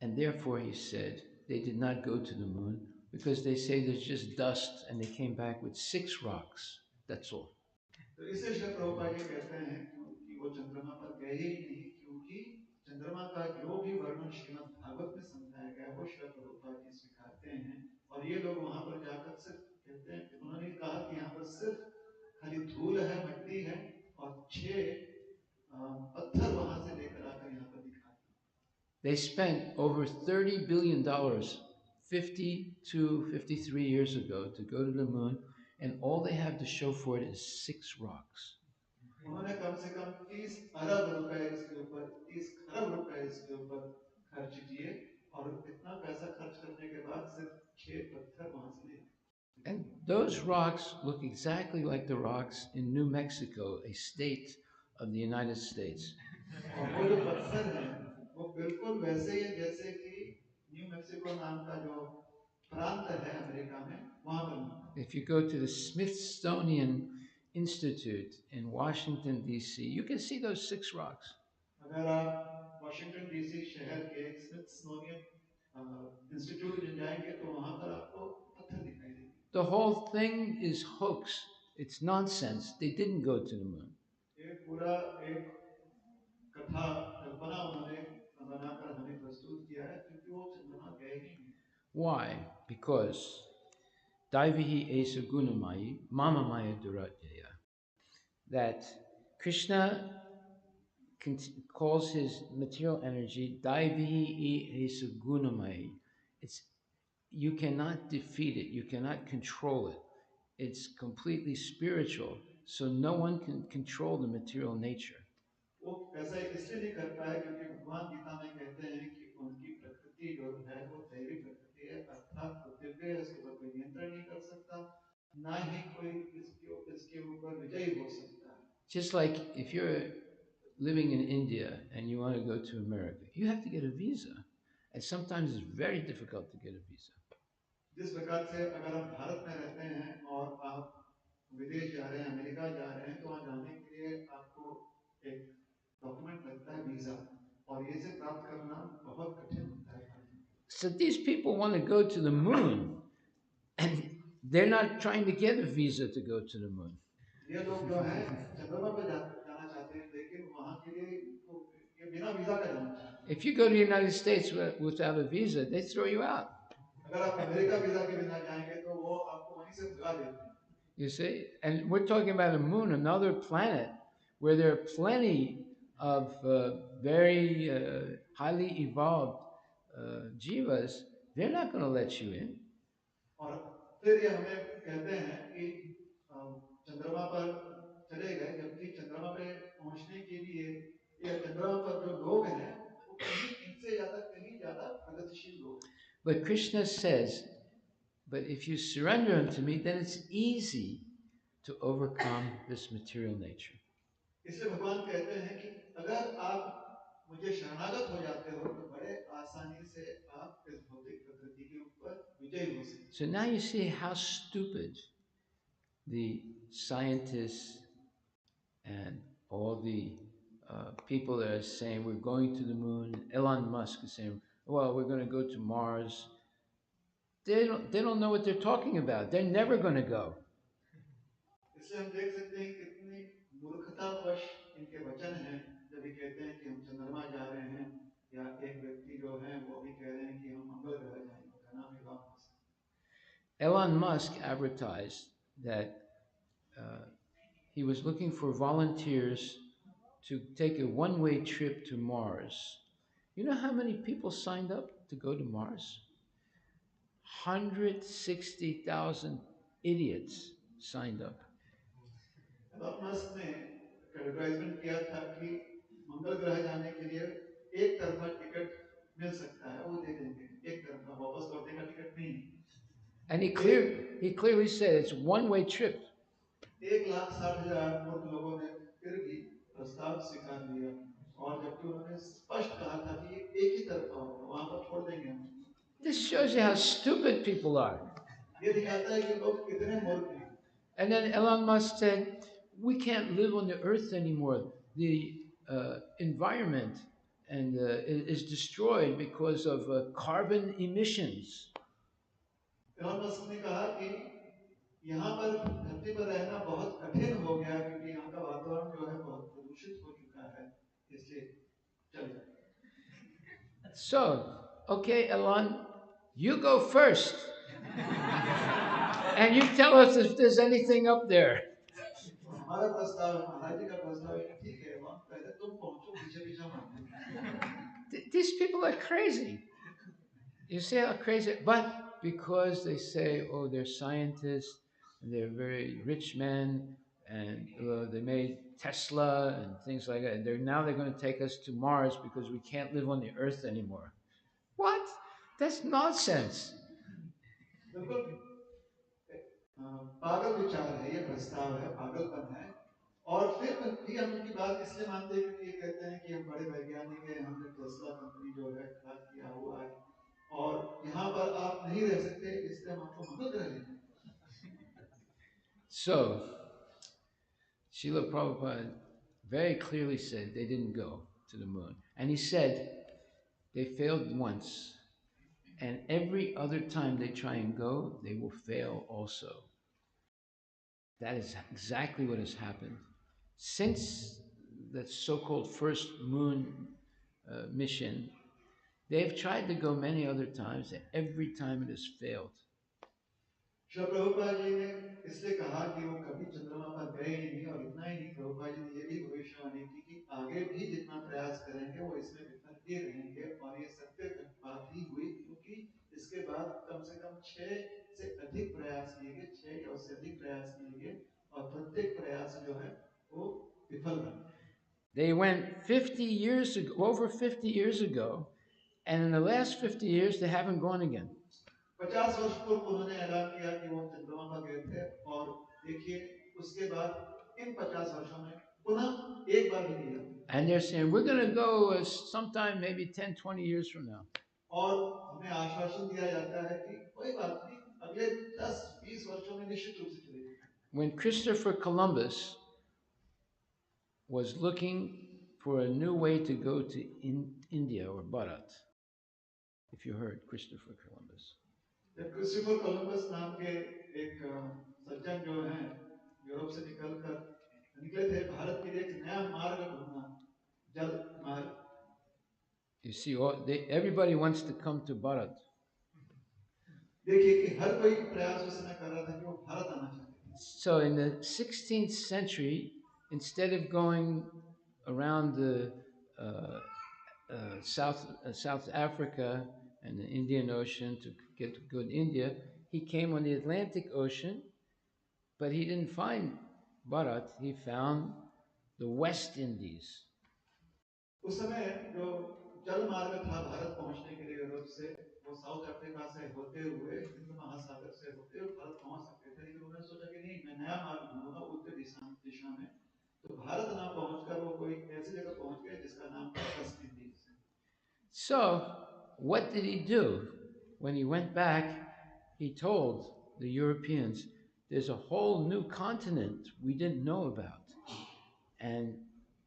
And therefore he said they did not go to the moon because they say there's just dust and they came back with 6 rocks. That's all. तो इसे श्री प्रभुपाद जी कहते हैं कि वो चंद्रमा पर गए ही नहीं क्योंकि चंद्रमा का जो भी वर्णन श्रीमद् भागवत में समझाया गया वो श्री प्रभुपाद जी स्वीकारते हैं. और ये लोग वहां पर जाकर सिर्फ कहते हैं, उन्होंने कहा कि यहाँ पर सिर्फ खाली धूल है, मट्टी है और 6 पत्थर वहां से लेकर आकर यहाँ पर दिखाते. They spent over $30 billion 50 to 53 years ago to go to the moon, and all they have to show for it is 6 rocks. उन्होंने कम से कम 30 अरब रुपए इसके ऊपर, 30 खरब रुपए इसके ऊपर खर्च किए और इतना पैसा खर्च करने के बाद सिर्फ 6 पत्थर वहां से लिए. And those rocks look exactly like the rocks in New Mexico, a state of the United States. और वो जो पत्थर हैं वो बिल्कुल वैसे ही है जैसे कि न्यू मेक्सिको नाम का जो प्रांत है अमेरिका में वहां पर मिलता है. If you go to the Smithsonian Institute in Washington, D.C., you can see those 6 rocks. अगर आप वाशिंगटन डीसी शहर के स्मिथसोनियन इंस्टीट्यूट में जाएंगे तो वहां पर आपको पत्थर दिखाई देंगे. The whole thing is hoax. It's nonsense. They didn't go to the moon. ये पूरा एक कथा कल्पना उन्होंने बनाकर हमें प्रस्तुत किया है. Why? Because Daivihi Esa Gunamai Mama Maya Duratya. That Krishna calls his material energy Daivihi Esa Gunamai. It's you cannot defeat it, you cannot control it. It's completely spiritual, so no one can control the material nature. वो ऐसा इसलिए नहीं कर पाए क्योंकि भगवान गीता में कहते हैं कि उनकी प्रकृति जो है वो दैवी प्रकृति है, अर्थात वो दिव्य है, इसके ऊपर कोई नियंत्रण नहीं कर सकता, ना ही कोई इसके ऊपर विजयी हो सकता है. Just like if you're living in India and you want to go to America, you have to get a visa. And sometimes it's very difficult to get a visa. जिस प्रकार से अगर हम भारत में रहते हैं और आप विदेश जा रहे हैं, अमेरिका जा रहे हैं, तो वहाँ जाने के लिए आपको एक डॉक्यूमेंट लगता है, वीजा, और ये से प्राप्त करना बहुत कठिन होता है. So these people want to go to the moon, and they're not trying to get a visa to go to the moon. ये लोग जो है चंद्रमा पर जाना चाहते हैं, लेकिन वहाँ के लिए ये बिना वीजा का जाना चाहते हैं. If you go to the United States without a visa, they throw you out. अगर आप अमेरिका वीजा के बिना जाएंगे तो वो आपको वहीं से भगा देते हैं. You see? And we're talking about a moon, another planet, where there are plenty of very highly evolved jivas. They're not going to let you in. और फिर ये हमें कहते हैं कि चंद्रमा पर चले गए, जबकि चंद्रमा पे पहुंचने के लिए या चंद्रमा पर जो लोग हैं वो कहीं ज्यादा प्रगतिशील लोग. But Krishna says, but if you surrender unto me, then it's easy to overcome this material nature. इसलिए भगवान कहते हैं कि अगर आप मुझे शरणागत हो जाते हो तो बड़े आसानी से आप इस भौतिक प्रकृति के ऊपर विजयी हो सकते. So now you see how stupid the scientists and all the people that are saying we're going to the moon. Elon Musk is saying, well, we're going to go to Mars. They don't know what they're talking about. They're never going to go. इसलिए हम देख सकते हैं कितनी मूर्खतावश इनके वचन हैं जब ये कहते हैं कि हम चंद्रमा जा रहे हैं, या एक व्यक्ति जो है वो भी कह रहे हैं कि हम मंगल ग्रह जाएंगे. उसका नाम Elon Musk. Elon Musk advertised that he was looking for volunteers to take a one-way trip to Mars. You know how many people signed up to go to Mars? 160,000 idiots signed up. Elon Musk ने advertisement किया था कि मंगल ग्रह जाने के लिए एक तरफा टिकट मिल सकता है, वो दे देंगे, एक तरफा, वापस लौटने का टिकट नहीं. And he clearly said it's one-way trip. 1,60,000 मूर्ख लोगों ने फिर भी प्रस्ताव स्वीकार लिया, और जबकि उन्होंने स्पष्ट कहा था कि ये एक ही तरफा होगा, वहां पर छोड़ देंगे हम. This shows you how stupid people are. ये दिखाता है कि लोग कितने मूर्ख हैं. And then Elon Musk said, we can't live on the earth anymore. The environment is destroyed because of carbon emissions. Elon Musk ने कहा कि यहाँ पर धरती पर रहना बहुत कठिन हो गया क्योंकि यहाँ का वातावरण जो है बहुत प्रदूषित हो चुका है, इसलिए चल जाए. So, okay, Elon, you go first. And you tell us if there's anything up there. हमारा प्रस्ताव है, महाराज जी का प्रस्ताव है, ठीक है, एलन, पहले तुम पहुंचो, पीछे पीछे हम. These people are crazy. You see how crazy? But because they say, oh, they're scientists, and they're very rich men, and they made Tesla and things like that, and they're going to take us to Mars because we can't live on the Earth anymore. What? That's nonsense. बिल्कुल पागल विचार है, ये प्रस्ताव है, पागलपन है. और फिर भी हम उनकी बात इसलिए मानते हैं क्योंकि ये कहते हैं कि हम बड़े वैज्ञानिक हैं, हमने टेस्ला कंपनी जो है खड़ा किया हुआ है, और यहाँ पर आप नहीं रह सकते, इसलिए हम आपको मंगल ग्रह ले जाएंगे. So, Srila Prabhupada very clearly said they didn't go to the moon. And he said they failed once, and every other time they try and go, they will fail also. That is exactly what has happened. Since the so-called first moon mission, They've tried to go many other times, and every time it has failed. Srila Prabhupada ji ने इसलिए कहा कि वो कभी चंद्रमा पर गए ही नहीं, और इतना ही नहीं, प्रभुपाद जी ने ये भी भविष्यवाणी की कि आगे भी जितना प्रयास करेंगे वो इसमें विफल ही रहेंगे, और ये सत्य बात ही हुई, क्योंकि इसके बाद कम से कम 6 से अधिक प्रयास किए गए, 6 या उससे अधिक प्रयास किए गए, और प्रत्येक प्रयास जो है वो विफल रहा। They went 50 years ago, over 50 years ago, and in the last 50 years, they haven't gone again. 50 वर्ष पूर्व उन्होंने ऐलान किया कि वो चंद्रमा पर गए थे, और देखिए उसके बाद इन 50 वर्षों में पुनः एक बार भी नहीं गए। And they're saying, we're going to go sometime maybe 10, 20 years from now. और हमें आश्वासन दिया जाता है कि कोई बात नहीं, अगले 10-20 वर्षों में निश्चित रूप से चलेंगे। When Christopher Columbus was looking for a new way to go to India or Bharat, if you heard Christopher Columbus. जब क्रिस्टोफर कोलंबस नाम के एक सज्जन जो हैं यूरोप से निकले थे भारत के लिए एक नया मार्ग ढूंढना, जल मार्ग। You see, everybody wants to come to Bharat. देखिए कि हर कोई प्रयास उस समय कर रहा था कि वो भारत आना चाहते थे। So in the 16th century, instead of going around the South Africa and the Indian Ocean to get to good India, he came on the Atlantic Ocean, but he didn't find Bharat. He found the West Indies. उस समय जो जल मार्ग था भारत पहुंचने के लिए Europe से, वो साउथ अफ्रीका से होते हुए हिंद महासागर से होते हुए भारत पहुंच सकते थे, लेकिन उन्होंने सोचा कि नहीं, मैं नया मार्ग ढूंढूंगा उत्तर दिशा में। तो भारत ना पहुंचकर वो कोई ऐसी जगह पहुंच गए जिसका नाम था West Indies. So, what did he do? When he went back, he told the Europeans, there's a whole new continent we didn't know about. And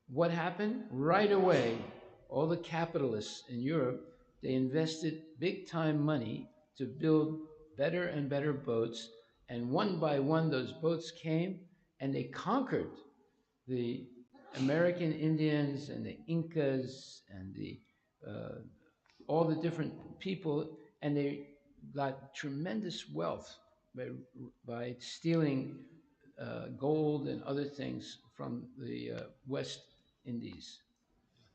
what happened? Right away, all the capitalists in Europe, they invested big time money to build better and better boats. And one by one, those boats came and they conquered the American Indians and the Incas and all the different people, and they got tremendous wealth by stealing gold and other things from the West Indies.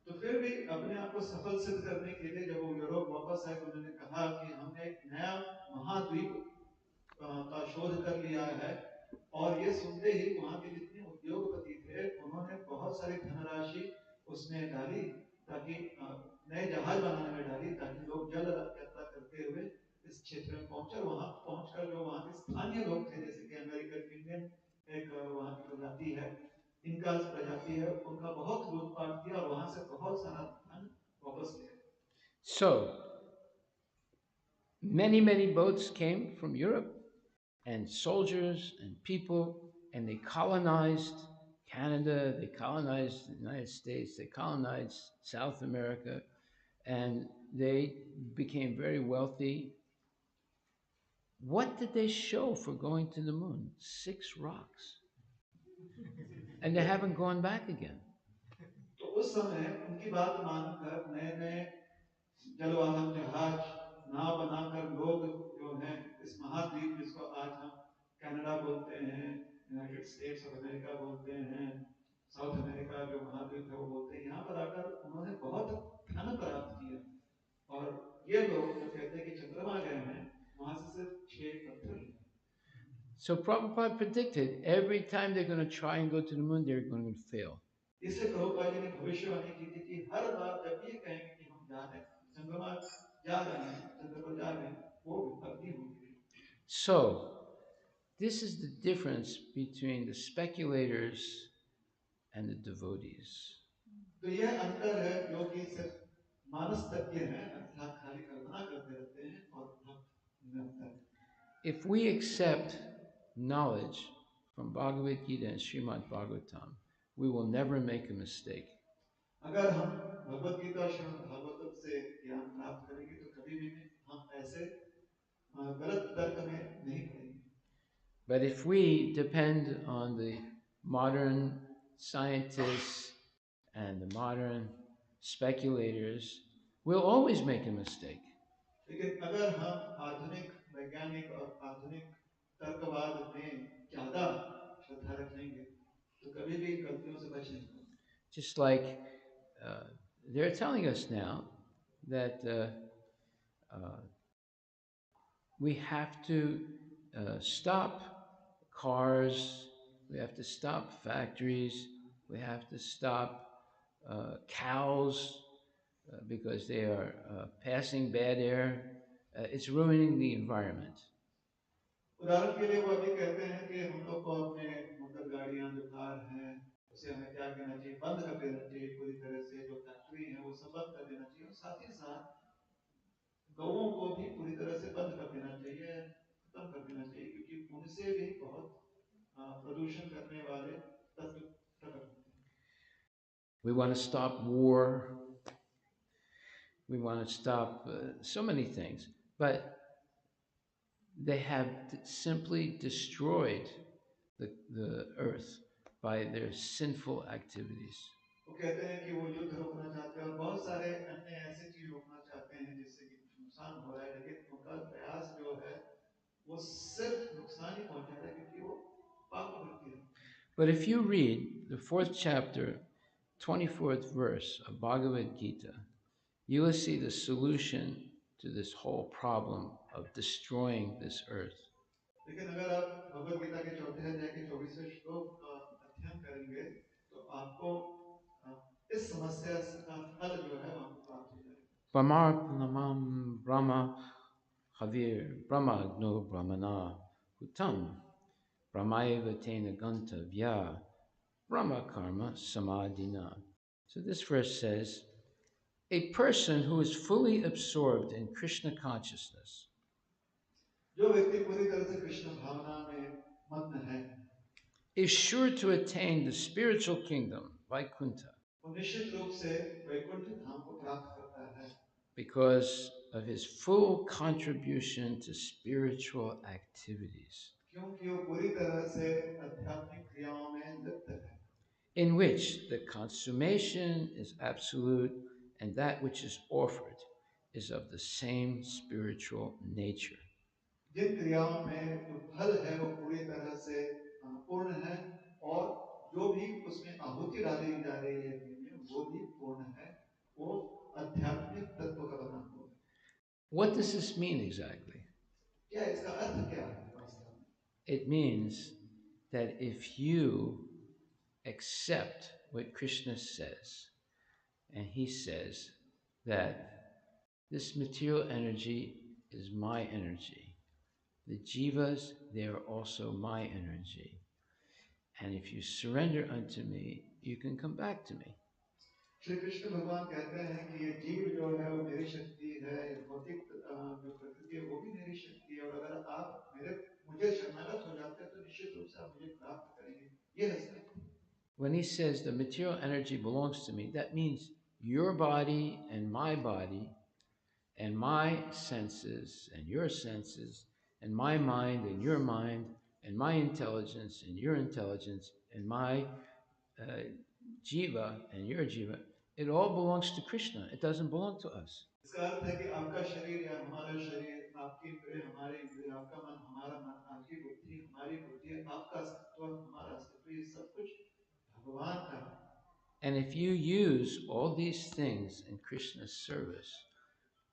तो फिर भी अपने आप को सफल सिद्ध करने के लिए जब वो यूरोप वापस आए, तो उन्होंने कहा कि हमने एक नया महाद्वीप का शोध कर लिया है, और ये सुनते ही वहां के जितने उद्योगपति थे उन्होंने बहुत सारी धनराशि उसमें डाली, ताकि नए जहाज बनाने में डाली, ताकि लोग जल यात्रा करते हुए इस क्षेत्र में पहुंचे। वहां पहुंचकर जो वहां के स्थानीय लोग थे, जैसे कि अमेरिकन इंडियन एक वहां की प्रजाति है, इनका प्रजाति है, उनका बहुत लूटपाट किया और वहां से बहुत सारा धन वापस ले। So many boats came from Europe, and soldiers and people, and they colonized Canada, they colonized the United States, they colonized South America, and they became very wealthy. What did they show for going to the moon? 6 rocks. And they haven't gone back again. तो उस समय उनकी बात मानकर नए नए जलवाहन जहाज नाव बनाकर लोग जो हैं इस महाद्वीप जिसको आज हम कनाडा बोलते हैं, यूनाइटेड स्टेट्स ऑफ अमेरिका बोलते हैं, साउथ अमेरिका जो महाद्वीप है वो बोलते हैं, यहाँ पर आकर उन्होंने बहुत धन प्राप्त किया। और ये लोग जो कहते हैं कि चंद्रमा गए हैं, वहां से सिर्फ 6 पत्थर लिए। So Prabhupada predicted every time they're going to try and go to the moon, they're going to fail. इसलिए प्रभुपाद जी ने भविष्यवाणी की थी कि हर बार जब ये कहेंगे कि हम जा रहे हैं चंद्रमा जा रहे हैं, चंद्र पर जा रहे हैं, वो विफल ही होंगे। So this is the difference between the speculators and the devotees. तो यह अंतर है जो कि सिर्फ मानस तज्ञ हैं, अर्थात खाली कल्पना करते रहते हैं, और भक्त में अंतर है। If we accept knowledge from Bhagavad Gita and Srimad Bhagavatam, we will never make a mistake. अगर हम भगवत गीता और श्रीमद् भागवत से ज्ञान प्राप्त करेंगे तो कभी भी हम ऐसे गलत तर्क में नहीं पड़ेंगे। But if we depend on the modern scientists and the modern speculators, We'll always make a mistake. लेकिन अगर हम आधुनिक वैज्ञानिक और आधुनिक तर्कवाद में ज्यादा श्रद्धा रखेंगे तो कभी भी इन गलतियों से बच नहीं पाएंगे. Just like uh, they're telling us now that uh, we have to stop cars, we have to stop factories, we have to stop cows because they are passing bad air. It's ruining the environment. उदाहरण के लिए वो अभी कहते हैं कि हम लोग को अपने मोटर गाड़ियां जो कार हैं उसे हमें क्या करना चाहिए, बंद कर देना चाहिए पूरी तरह से, जो फैक्ट्री है वो सब बंद कर देना चाहिए, और साथ ही साथ गौओं को भी पूरी तरह से बंद कर देना चाहिए, खत्म कर देना चाहिए, क्योंकि उनसे भी बहुत प्रदूषण करने वाले तत्व प्रकट होते हैं. We want to stop war. We want to stop so many things. But they have simply destroyed the earth by their sinful activities. वो कहते हैं कि वो युद्ध रोकना चाहते हैं और बहुत सारे अन्य ऐसे चीज रोकना चाहते हैं जिससे कि कुछ नुकसान हो रहा है, लेकिन उनका प्रयास जो है वो सिर्फ नुकसान ही पहुंचा रहा है, क्योंकि वो पाप वृत्ति है. But if you read the fourth chapter, 24th verse of Bhagavad Gita, you will see the solution to this whole problem of destroying this earth. लेकिन अगर आप भगवत गीता के चौथे अध्याय के 24वें श्लोक का अध्ययन करेंगे तो आपको इस समस्या का हल जो है वहां प्राप्त हो जाएगा. Brahmarpnamam Brahma Havir Brahmagno Brahmana Hutam Brahmayeva Tena Gantavya Brahma Karma Samadhina. So this verse says, a person who is fully absorbed in Krishna consciousness जो व्यक्ति पूरी तरह से कृष्ण भावना में मग्न है is sure to attain the spiritual kingdom, Vaikuntha, वो निश्चित रूप से वैकुंठ धाम को प्राप्त करता है because of his full contribution to spiritual activities, क्योंकि वो पूरी तरह से आध्यात्मिक क्रियाओं में लिप्त है, in which the consummation is absolute and that which is offered is of the same spiritual nature. जिन क्रियाओं में जो फल है वो पूरी तरह से पूर्ण है, और जो भी उसमें आहुति डाली जा रही है वो भी पूर्ण है, वो आध्यात्मिक तत्व का बना हुआ है. What does this mean exactly? क्या इसका अर्थ क्या है वास्तव में? It means that if you accept what Krishna says, and he says that this material energy is my energy, the jivas, they are also my energy. And if you surrender unto me, you can come back to me. Shri Krishna भगवान कहते हैं कि ये जीव जो है वो मेरी शक्ति है, ये भौतिक जो प्रकृति है वो भी मेरी शक्ति है, और अगर आप मुझे शरणागत हो जाते हैं तो निश्चित रूप से आप मुझे प्राप्त करेंगे. ये है सत्य. When he says the material energy belongs to me, that means your body and my senses and your senses, and my mind and your mind, and my intelligence and your intelligence, and my uh, jiva and your jiva, it all belongs to Krishna. It doesn't belong to us. इसका अर्थ है कि आपका शरीर या हमारा शरीर, आपकी इंद्रिय हमारे इंद्रिय, आपका मन हमारा मन, आपकी बुद्धि हमारी बुद्धि, आपका अस्तित्व हमारा अस्तित्व, ये सब कुछ भगवान का है. And if you use all these things in Krishna's service,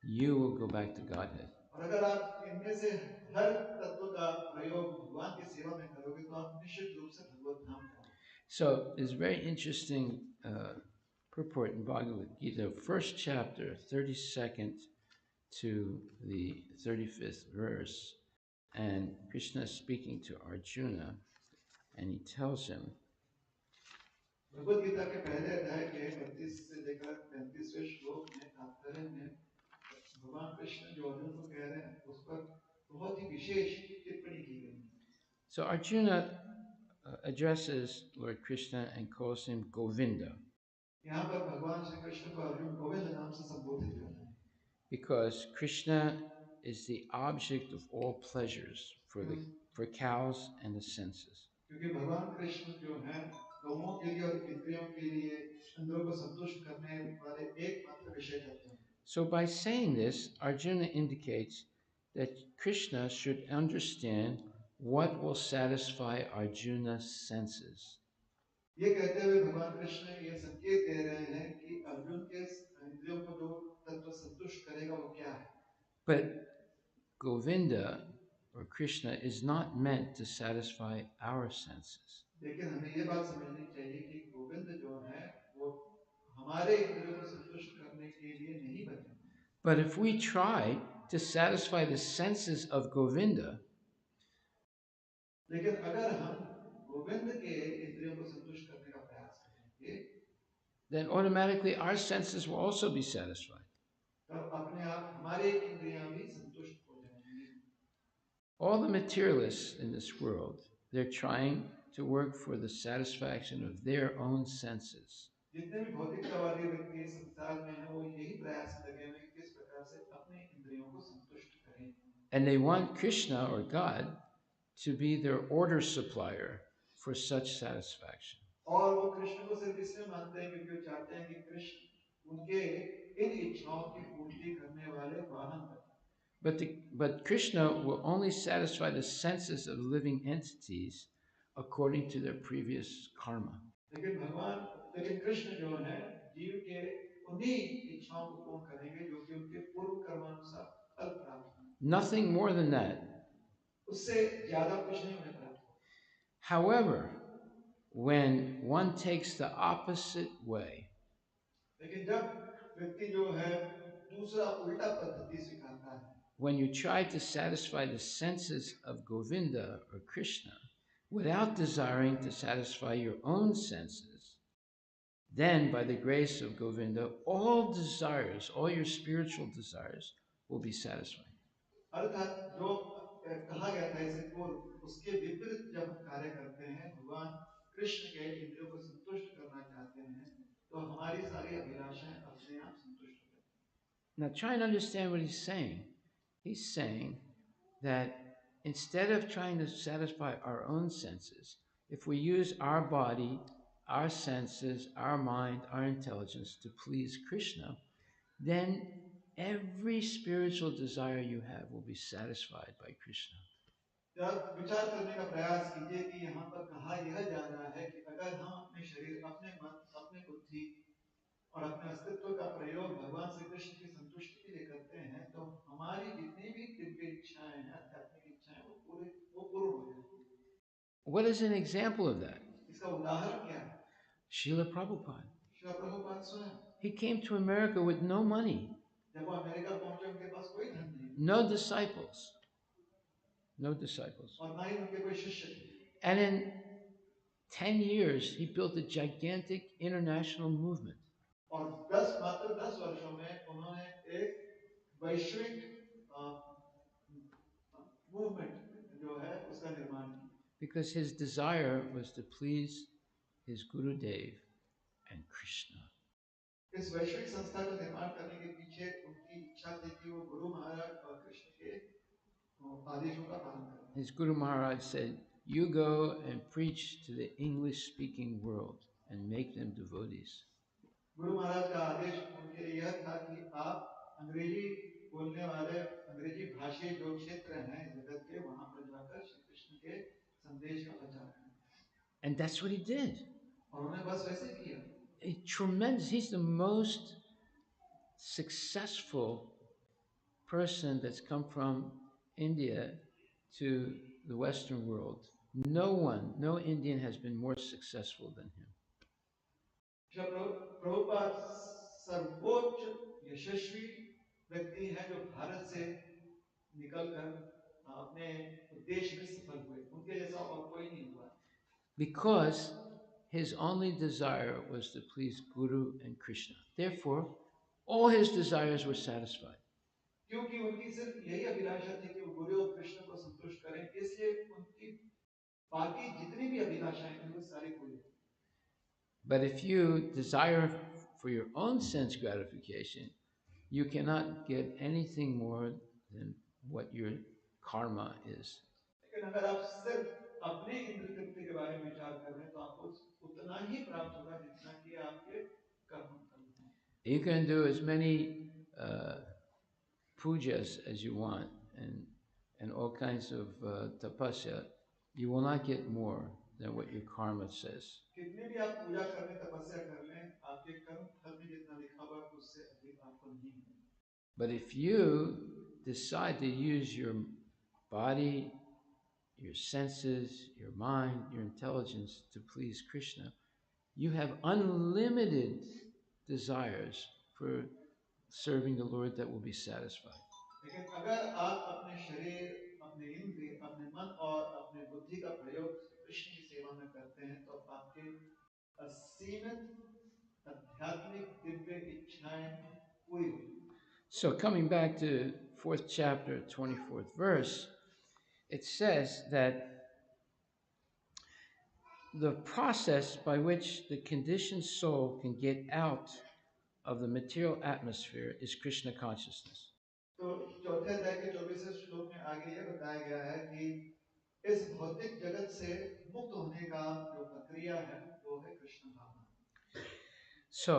you will go back to Godhead. और अगर आप इनमें से हर तत्व का प्रयोग भगवान की सेवा में करोगे तो आप निश्चित रूप से भगवत धाम जाओगे. So it's very interesting purport in Bhagavad Gita, first chapter, 32nd to the 35th verse. And Krishna is speaking to Arjuna, and he tells him, Bhagavad Gita के पहले अध्याय के 32 से लेकर 35वें श्लोक में तात्पर्य में भगवान कृष्ण जो अर्जुन को कह रहे हैं उस पर बहुत ही विशेष टिप्पणी की गई है. so Arjuna addresses Lord Krishna and calls him Govinda. यहाँ पर भगवान श्री कृष्ण को अर्जुन गोविंद नाम से संबोधित कर रहे हैं. Because Krishna is the object of all pleasures for cows and the senses. क्योंकि भगवान कृष्ण जो है गौओं के लिए और इंद्रियों के लिए इंद्रियों को संतुष्ट करने वाले एकमात्र विषय तत्व हैं. So, by saying this, Arjuna indicates that Krishna should understand what will satisfy Arjuna's senses. ये कहते हुए भगवान कृष्ण ये संकेत दे रहे हैं कि अर्जुन के इंद्रियों को जो तत्व संतुष्ट करेगा वो क्या है। But Govinda or Krishna is not meant to satisfy our senses. लेकिन हमें ये बात समझनी चाहिए कि गोविंद जो है वो हमारे इंद्रियों को संतुष्ट करने के लिए नहीं बने। But if we try to satisfy the senses of Govinda, लेकिन अगर हम गोविंद के इंद्रियों को संतुष्ट करने का प्रयास करेंगे then automatically our senses will also be satisfied. तब अपने आप हमारे इंद्रियां भी संतुष्ट हो जाएंगी। All the materialists in this world, they're trying to work for the satisfaction of their own senses. जितने भी भौतिकतावादी व्यक्ति इस संसार में हैं वो यही प्रयास में लगे हुए हैं कि किस प्रकार से अपने इंद्रियों को संतुष्ट करें। And they want Krishna or God to be their order supplier for such satisfaction. और वो कृष्ण को सिर्फ इसलिए मानते हैं क्योंकि वो चाहते हैं कि कृष्ण उनके इन इच्छाओं की पूर्ति करने वाले वाहन बने। But Krishna will only satisfy the senses of living entities according to their previous karma. लेकिन कृष्ण जो है जीव के उन्हीं इच्छाओं को पूर्ण करेंगे जो कि उनके पूर्व कर्मानुसार फल प्राप्त होंगे। Nothing more than that. उससे ज्यादा कुछ नहीं उन्हें प्राप्त होगा। However, when one takes the opposite way, लेकिन जब व्यक्ति जो है दूसरा उल्टा पद्धति स्वीकारता है, when you try to satisfy the senses of Govinda or Krishna without desiring to satisfy your own senses, then by the grace of Govinda, all desires, all your spiritual desires, will be satisfied. अर्थात जो कहा गया था इसे पूर्व उसके विपरीत जब हम कार्य करते हैं भगवान कृष्ण के इंद्रियों को संतुष्ट करना चाहते हैं तो हमारी सारी अभिलाषाएं अपने आप संतुष्ट हो जाती हैं। Now try and understand what he's saying. He's saying that instead of trying to satisfy our own senses, if we use our body, our senses, our mind, our intelligence to please Krishna, then every spiritual desire you have will be satisfied by Krishna. जब विचार करने का प्रयास कीजिए कि यहाँ पर कहा यह जा रहा है कि अगर हम अपने शरीर, अपने मन, अपने बुद्धि और अपने अस्तित्व का प्रयोग भगवान श्री कृष्ण की संतुष्टि के लिए करते हैं तो हमारी जितनी भी दिव्य इच्छाएं हैं, आध्यात्मिक इच्छाएं वो पूर्ण हो जाएंगी। What is an example of that? इसका उदाहरण क्या है? Srila Prabhupada. श्रील प्रभुपाद स्वयं He came to America with no money, जब वो अमेरिका पहुंचे उनके पास कोई धन नहीं no disciples, no disciples. और ना ही उनके कोई शिष्य थे। And in 10 years, he built a gigantic international movement. और मात्र 10 वर्षों में उन्होंने एक वैश्विक मूवमेंट जो है उसका निर्माण किया। Because his desire was to please his Guru Dev and Krishna. इस वैश्विक संस्था का निर्माण करने के पीछे उनकी इच्छा थी कि वो गुरु महाराज और कृष्ण के आदेशों का पालन करें। His Guru Maharaj said, "You go and preach to the English-speaking world and make them devotees." Guru Maharaj का आदेश उनके लिए यह था कि आप अंग्रेजी बोलने वाले अंग्रेजी भाषी जो क्षेत्र हैं जगत के वहां पर जाकर श्री कृष्ण के संदेश का प्रचार करें। And that's what he did. और उन्होंने बस वैसे किया। He's the most successful person that's come from India to the Western world. No Indian has been more successful than him. Prabhupada सर्वोच्च यशस्वी व्यक्ति हैं जो भारत से निकलकर अपने उद्देश्य में सफल हुए। उनके जैसा और कोई नहीं हुआ। Because his only desire was to please Guru and Krishna. Therefore, all his desires were satisfied. क्योंकि उनकी सिर्फ यही अभिलाषा थी कि वो गुरु और कृष्ण को संतुष्ट करें, इसलिए उनकी बाकी जितनी भी अभिलाषाएं थी वो सारी पूरी। But if you desire for your own sense gratification, you cannot get anything more than what your karma is. लेकिन अगर आप सिर्फ अपने इंद्र तृप्ति के बारे में विचार कर रहे हैं तो आपको उतना ही प्राप्त होगा जितना कि आपके कर्म फल हैं। You can do as many uh, pujas as you want and all kinds of tapasya, you will not get more than what your karma says. कितनी भी आप पूजा कर लें, तपस्या कर लें, आपके कर्म फल में जितना लिखा हुआ है उससे अधिक आपको नहीं मिलेगा। But if you decide to use your body, your senses, your mind, your intelligence to please Krishna, you have unlimited desires for serving the Lord that will be satisfied. लेकिन अगर आप अपने शरीर, अपने इंद्रिय, अपने मन और अपने बुद्धि का प्रयोग कृष्ण की सेवा में करते हैं, तो आपके असीमित आध्यात्मिक दिव्य इच्छाएं पूरी होती हैं। So, coming back to 4th chapter, 24th verse, it says that the process by which the conditioned soul can get out of the material atmosphere is Krishna consciousness. तो चौथे अध्याय के 24वें श्लोक में आगे यह बताया गया है कि इस भौतिक जगत से मुक्त होने का जो प्रक्रिया है वो है कृष्ण भावना। So,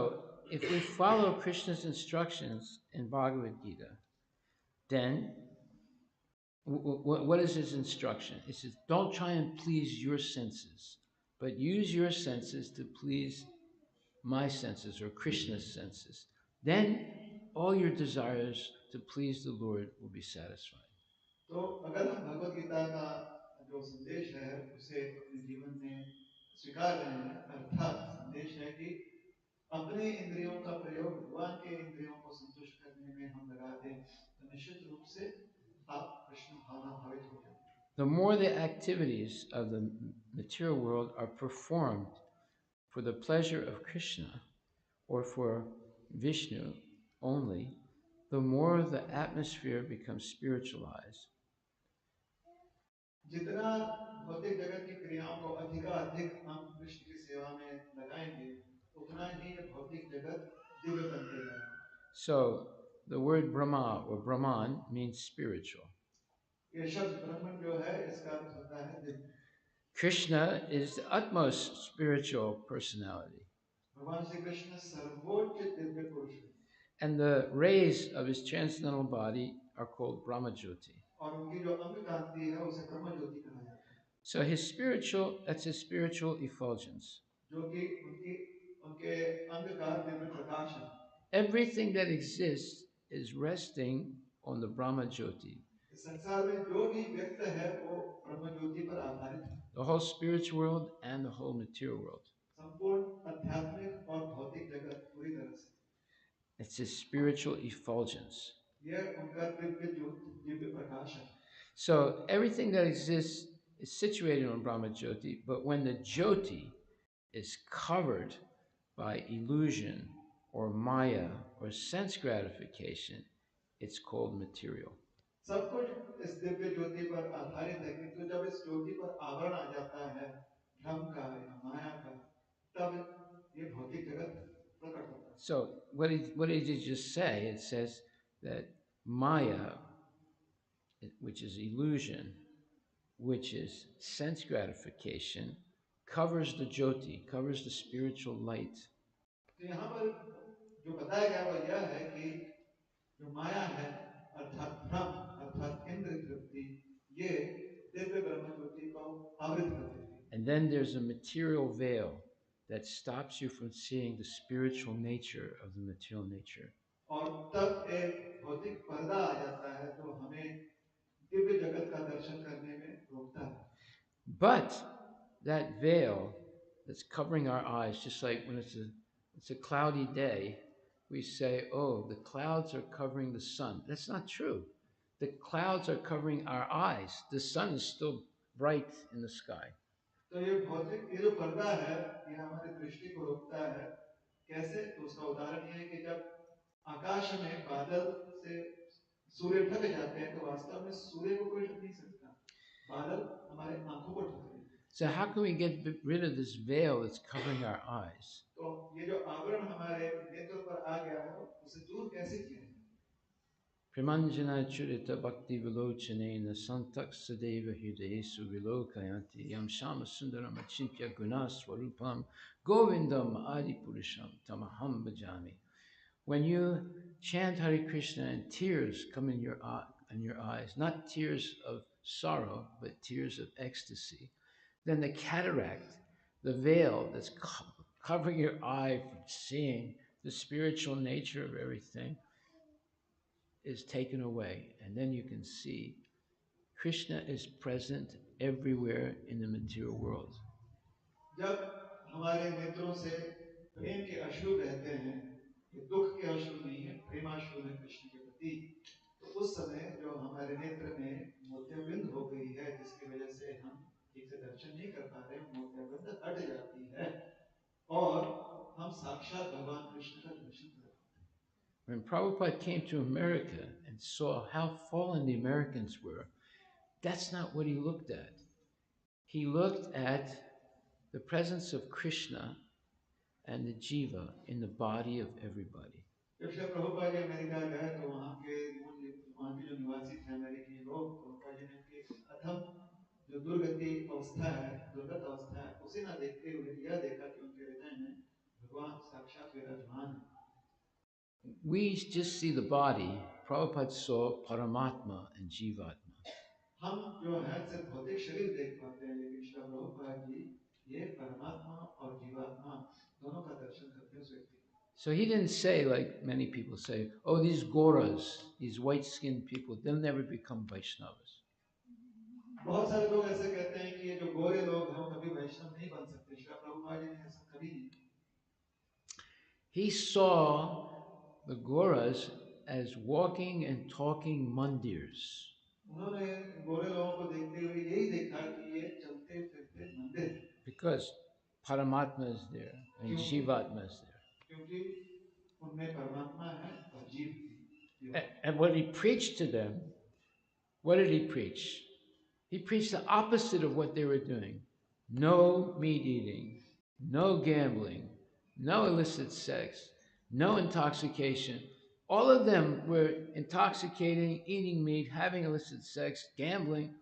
if we follow Krishna's instructions in Bhagavad Gita, then what is his instruction? It says, don't try and please your senses, but use your senses to please my senses or Krishna's senses. Then all your desires to please the Lord will be satisfied. तो अगर हम भगवत गीता का जो संदेश है उसे अपने जीवन में स्वीकार रहे हैं, अर्थात संदेश है कि अपने इंद्रियों का प्रयोग भगवान के इंद्रियों को संतुष्ट करने में हम लगा दें, तो निश्चित रूप से आप कृष्ण भावना भावित हो जाएंगे। The more the activities of the material world are performed for the pleasure of Krishna or for Vishnu only, the more the atmosphere becomes spiritualized. जितना भौतिक जगत की क्रियाओं को अधिकाधिक हम कृष्ण की सेवा में लगाएंगे, उतना ही ये भौतिक जगत दिव्य बनते जाएगा। So the word Brahma or Brahman means spiritual. ये शब्द ब्रह्मन जो है इसका अर्थ होता है Divya. Krishna is the utmost spiritual personality. भगवान श्री कृष्ण सर्वोच्च दिव्य पुरुष हैं And the rays of his transcendental body are called Brahmajyoti. और उनकी जो अंग कांति है उसे ब्रह्म ज्योति कहा जाता है, So that's his spiritual effulgence. जो कि उनकी उनके अंग का दिव्य प्रकाश है। Everything that exists is resting on the Brahmajyoti. इस संसार में जो भी व्यक्त है वो ब्रह्म ज्योति पर आधारित है, The whole spiritual world and the whole material world. संपूर्ण आध्यात्मिक और भौतिक जगत पूरी तरह से It's his spiritual effulgence. यह उनका दिव्य ज्योति दिव्य प्रकाश है। So everything that exists is situated on Brahmajyoti, but when the Jyoti is covered by illusion or maya or sense gratification, it's called material. सब कुछ इस दिव्य ज्योति पर आधारित है, किंतु जब इस ज्योति पर आवरण आ जाता है भ्रम का या माया का, तब ये भौतिक जगत प्रकट होता है। So what did he just say? It says that maya, which is illusion, which is sense gratification, covers the jyoti, covers the spiritual light. तो यहाँ पर जो बताया गया वह यह है कि जो माया है अर्थात भ्रम अर्थात इंद्रिय तृप्ति, ये दिव्य ब्रह्म ज्योति को आवृत कर देती है। And then there's a material veil that stops you from seeing the spiritual nature of the material nature. और तब एक भौतिक पर्दा आ जाता है जो हमें दिव्य जगत का दर्शन करने में रोकता है। But that veil that's covering our eyes, just like when it's a cloudy day, we say, oh, the clouds are covering the sun. That's not true. The clouds are covering our eyes. The sun is still bright in the sky. तो ये भौतिक ये जो पर्दा है ये हमारी दृष्टि को रोकता है। कैसे? तो उसका उदाहरण ये है कि जब आकाश में बादल से सूर्य ढक जाते हैं तो वास्तव में सूर्य को कोई ढक नहीं सकता, बादल हमारे आंखों को ढक लेते हैं। So how can we get rid of this veil that's covering our eyes? तो ये जो आवरण हमारे नेत्रों पर आ गया है उसे दूर कैसे किया जाए? Pramanjana churita bhakti vilochanena santak sadeva hridayesu vilokayanti yam shama sundaram achintya guna swarupam govindam adi purusham tamaham bhajami. When you chant Hare Krishna and tears come in your eyes, not tears of sorrow, but tears of ecstasy, then the cataract, the veil that's covering your eye from seeing the spiritual nature of everything is taken away. And then you can see Krishna is present everywhere in the material world. जब हमारे नेत्रों से प्रेम के अश्रु बहते हैं, ये दुख के अश्रु नहीं है, प्रेमाश्रु है कृष्ण के प्रति, तो उस समय जो हमारे नेत्र में मोतियाबिंद हो गई है, जिसकी वजह से हम ठीक से दर्शन नहीं कर पा रहे, मोतियाबिंद हट जाती है और हम साक्षात भगवान कृष्ण का दर्शन कर पाते हैं। When Prabhupada came to America and saw how fallen the Americans were, that's not what he looked at. He looked at the presence of Krishna and the jiva in the body of everybody. जब Shri Prabhupada ji America गए तो वहाँ के जो निवासी थे अमेरिकी लोग, प्रभुपाद जी ने उनकी अधम जो दुर्गति अवस्था है, दुर्गत अवस्था है, उसे ना देखते हुए यह देखा कि उनके हृदय में भगवान साक्षात विराजमान है। We just see the body. Prabhupada saw Paramatma and Jivatma. हम जो है सिर्फ भौतिक शरीर देख पाते हैं, लेकिन श्री प्रभुपाद जी ये परमात्मा और जीवात्मा दोनों का दर्शन करते हैं उस व्यक्ति। So he didn't say, like many people say, oh, these Goras, these white-skinned people, they'll never become Vaishnavas. बहुत सारे लोग ऐसे कहते हैं कि ये जो गोरे लोग हैं वो कभी वैष्णव नहीं बन सकते। श्री प्रभुपाद जी ने ऐसा कभी नहीं। He saw the Goras as walking and talking mandirs. उन्होंने गोरे लोगों को देखते हुए यही देखा कि ये चलते फिरते मंदिर। Because Paramatma is there and Jivatma is there. क्योंकि उनमें परमात्मा है और जीव। And when he preached to them, what did he preach? He preached the opposite of what they were doing. No meat eating, no gambling, no illicit sex, no intoxication. All of them were intoxicating, eating meat, having illicit sex, gambling.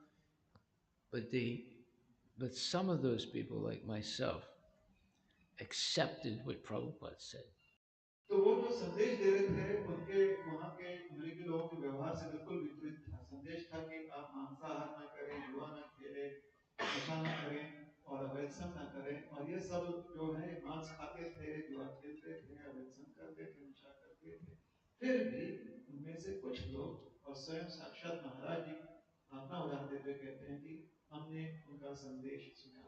But some of those people, like myself, accepted what Prabhupada said. तो वो जो संदेश दे रहे थे, उनके वहाँ के अमेरिकी लोगों के व्यवहार से बिल्कुल विपरीत था। संदेश था कि आप मांसाहार न करें, जुआ न खेलें, नशा न करें और अवैध संग न करें। और ये सब जो है मांस खाते थे, जुआ खेलते थे, अवैध संग करते थे, नशा करते थे। फिर भी उनमें से कुछ लोग और स्वयं साक्षात महाराज जी अपना उदाहरण देते कहते हैं कि हमने उनका संदेश सुना।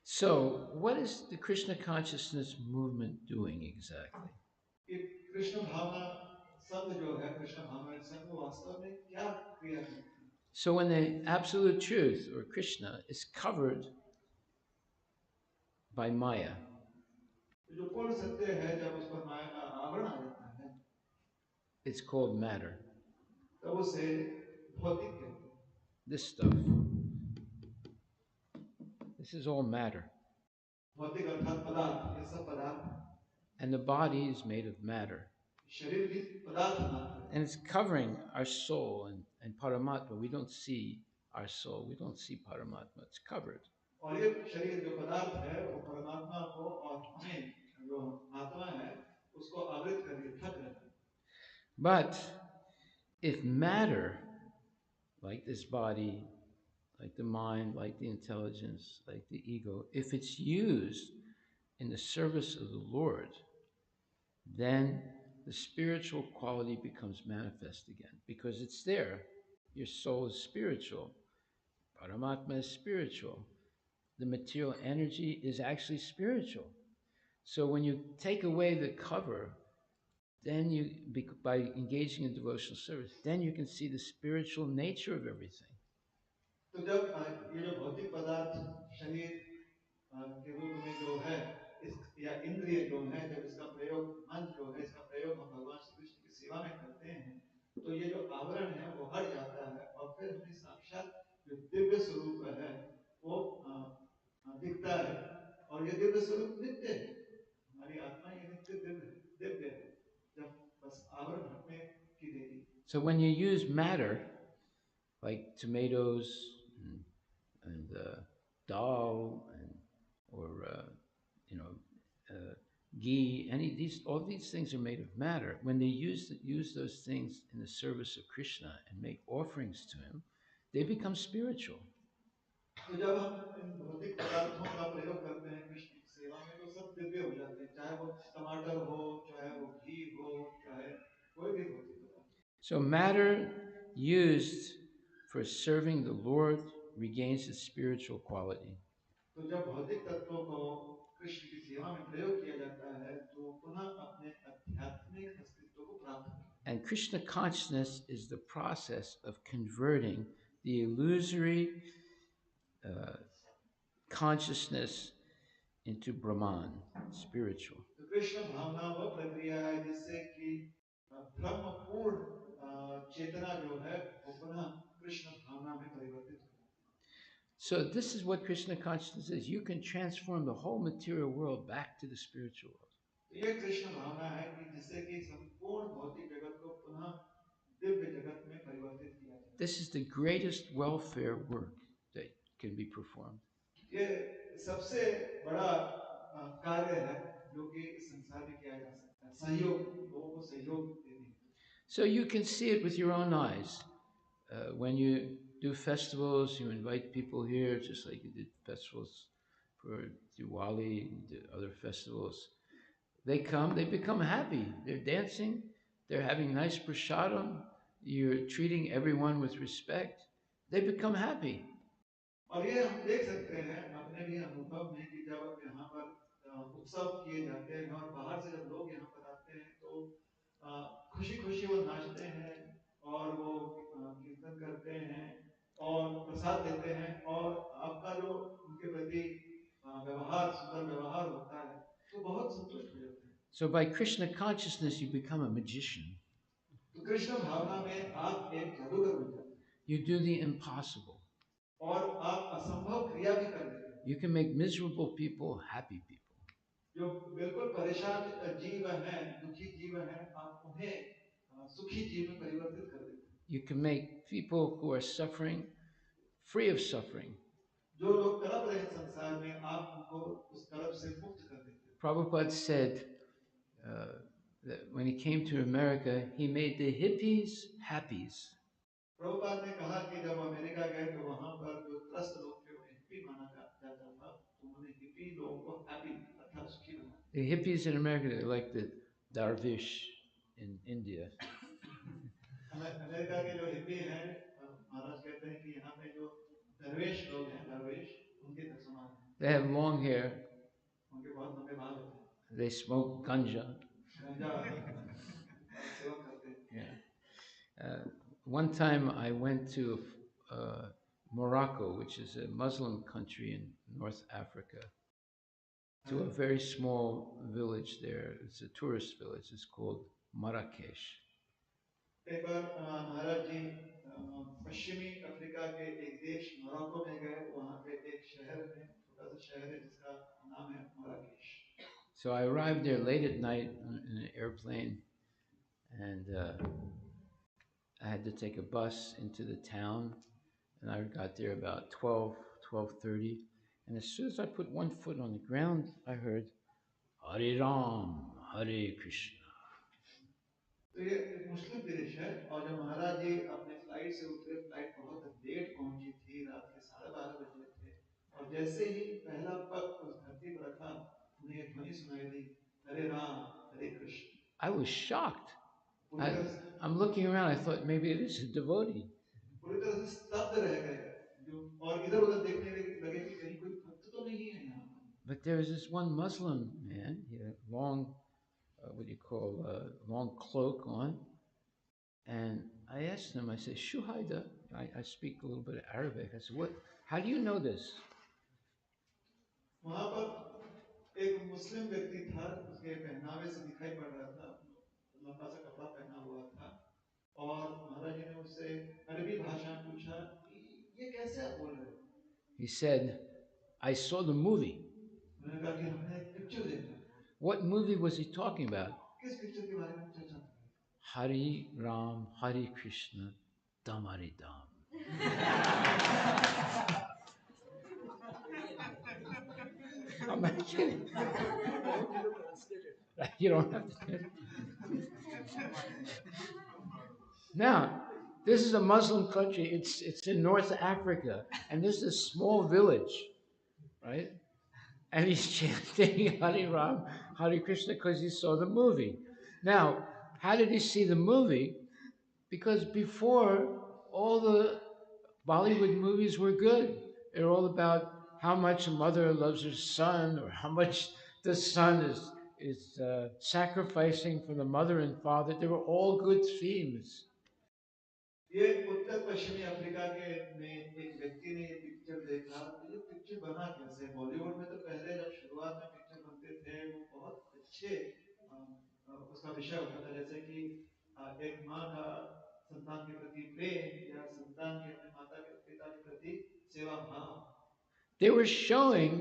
So, what is the Krishna consciousness movement doing exactly? कि कृष्ण भावना संघ जो है, कृष्ण भावना संघ वास्तव में क्या क्रिया करती है? So, when the absolute truth or Krishna is covered by Maya, जो पूर्ण सत्य है, जब उस पर माया का आवरण आ जाता है, it's called matter. तब उसे भौतिक कहते हैं। This stuff. This is all matter. भौतिक अर्थात पदार्थ, ये सब पदार्थ। And the body is made of matter. शरीर भी पदार्थ मात्र है। And it's covering our soul and Paramatma. We don't see our soul. We don't see Paramatma. It's covered. और ये शरीर जो पदार्थ है, वो परमात्मा को और हमें जो आत्मा है, उसको आवृत करके ढक रहा है। But if matter, like this body, like the mind, like the intelligence, like the ego, if it's used in the service of the Lord, then the spiritual quality becomes manifest again because it's there. Your soul is spiritual. Paramatma is spiritual. The material energy is actually spiritual. So when you take away the cover, then by engaging in devotional service, then you can see the spiritual nature of everything. तो जब ये जो भौतिक पदार्थ शरीर के रूप में जो है, इस या इंद्रिय जो है, जब इसका प्रयोग, मन जो है, इसका प्रयोग हम भगवान श्री कृष्ण की सेवा में करते हैं, तो ये जो आवरण है वो हट जाता है और फिर हमें साक्षात जो दिव्य स्वरूप है वो दिखता है। और ये दिव्य स्वरूप नित्य है, हमारी आत्मा ये नित्य दिव्य है, जब बस आवरण हटने की देरी। So when you use matter, like tomatoes and dal or ghee, all these things are made of matter. When they use those things in the service of Krishna and make offerings to him, they become spiritual. तो जब हम इन भौतिक पदार्थों का प्रयोग करते हैं कृष्ण की सेवा में तो सब दिव्य हो जाते हैं, चाहे वो टमाटर हो, चाहे वो घी हो, चाहे कोई भी भौतिक पदार्थ. So matter used for serving the Lord regains its spiritual quality. तो जब भौतिक तत्वों को कृष्ण की सेवा में प्रयोग किया जाता है तो पुनः अपने आध्यात्मिक अस्तित्व को प्राप्त करते हैं. And Krishna consciousness is the process of converting the illusory consciousness into Brahman, spiritual. तो कृष्ण भावना वह प्रक्रिया है जिससे कि ब्रह्मपूर्ण चेतना जो है वो पुनः कृष्ण भावना में परिवर्तित हो. So this is what Krishna consciousness is. You can transform the whole material world back to the spiritual world. ये कृष्ण भावना है कि जिससे कि संपूर्ण भौतिक जगत को पुनः दिव्य जगत में परिवर्तित किया जाए. This is the greatest welfare work that can be performed. ये सबसे बड़ा कार्य है जो कि संसार में किया जा सकता है, सहयोग, लोगों को सहयोग देने. So you can see it with your own eyes. When you do festivals, you invite people here, just like you did festivals for Diwali and other festivals. They come, they become happy. They're dancing, they're having nice prasadam, you're treating everyone with respect. They become happy. और ये हम देख सकते हैं अपने भी अनुभव में कि जब यहाँ पर उत्सव किए जाते हैं और बाहर से जब लोग यहाँ पर आते हैं तो खुशी खुशी वो नाचते हैं और वो कीर्तन करते हैं और प्रसाद देते हैं और आपका जो उनके प्रति व्यवहार, सुंदर व्यवहार होता है तो बहुत संतुष्ट हो जाते हैं. So by Krishna consciousness, you become a magician. तो कृष्ण भावना में आप एक जादूगर बन जाते हैं. You do the impossible. और आप असंभव क्रिया भी कर लेते हैं. You can make miserable people happy people. जो बिल्कुल परेशान जीव हैं, दुखी जीव हैं, आप उन्हें सुखी जीव में परिवर्तित कर देते हैं. You can make people who are suffering free of suffering. जो लोग तड़प रहे हैं संसार में, आप उनको उस तड़प से मुक्त कर देते हैं. Prabhupada said that when he came to America, he made the hippies happies. Prabhupada ने कहा कि जब अमेरिका गए तो वहां पर जो त्रस्त लोग थे उन्हें हिप्पी माना जाता था, तो उन्होंने हिप्पी लोगों को हैप्पी अर्थात सुखी बनाया. The hippies in America, they're like the darvish in India. America के जो हिप्पी हैं, महाराज कहते हैं कि यहाँ में जो दरवेश लोग हैं, दरवेश उनके समान हैं. They have long hair. उनके बहुत लंबे बाल होते हैं. They smoke ganja. गंजा सेवन करते हैं. Yeah. One time I went to Morocco, which is a Muslim country in North Africa, to a very small village there. It's a tourist village. It's called Marrakesh. एक बार महाराज जी पश्चिमी Africa के एक देश Morocco में गए. वहाँ पे एक शहर में, छोटा सा शहर है जिसका नाम है Marrakesh. So I arrived there late at night in an airplane, and I had to take a bus into the town, and I got there about 12:30. And as soon as I put one foot on the ground, I heard, Hare Ram, Hare Krishna. तो ये एक मुस्लिम देश है और जब महाराज जी अपने flight से उतरे, फ्लाइट बहुत लेट पहुंची थी, रात के 12:30 बजे थे, और जैसे ही पहला पग उस धरती पर रखा, उन्हें एक ध्वनि सुनाई दी, हरे राम हरे Krishna. I was shocked. I'm looking around, I thought maybe it is a devotee. पूरी तरह से स्तब्ध रह गए और इधर उधर देखने लगे कि कहीं कोई भक्त तो नहीं है यहाँ. But there was this one Muslim man, he had a long, long cloak on. And I asked him, I said, Shuhaida, I speak a little bit of Arabic. I said, how do you know this? वहाँ पर एक मुस्लिम व्यक्ति था, उसके पहनावे से दिखाई पड़ रहा था, लंबा सा कपड़ा पहना हुआ था, और महाराज जी ने उससे अरबी भाषा में पूछा, ये कैसे आप बोल रहे हो? He said, I saw the movie. मैंने कहा कि हमने एक पिक्चर देखा. What movie was he talking about? किस पिक्चर के बारे में चर्चा कर रहे थे? Hari Ram, Hari Krishna, Damari Dam. I'm not kidding. You don't have to. Now, this is a Muslim country. It's in North Africa, and this is a small village, right? And he's chanting Hare Ram, Hare Krishna because he saw the movie. Now, how did he see the movie? Because before, all the Bollywood movies were good. They're all about how much a mother loves her son, or how much the son is sacrificing for the mother and father. They were all good themes. ये उत्तर पश्चिमी Africa के में एक व्यक्ति ने ये picture देखा, तो ये पिक्चर बना कैसे? बॉलीवुड में तो पहले जब शुरुआत में पिक्चर बनते थे वो बहुत अच्छे उसका विषय होता था, जैसे कि एक माँ का संतान के प्रति प्रेम या संतान के अपने माता के पिता के प्रति सेवा भाव. They were showing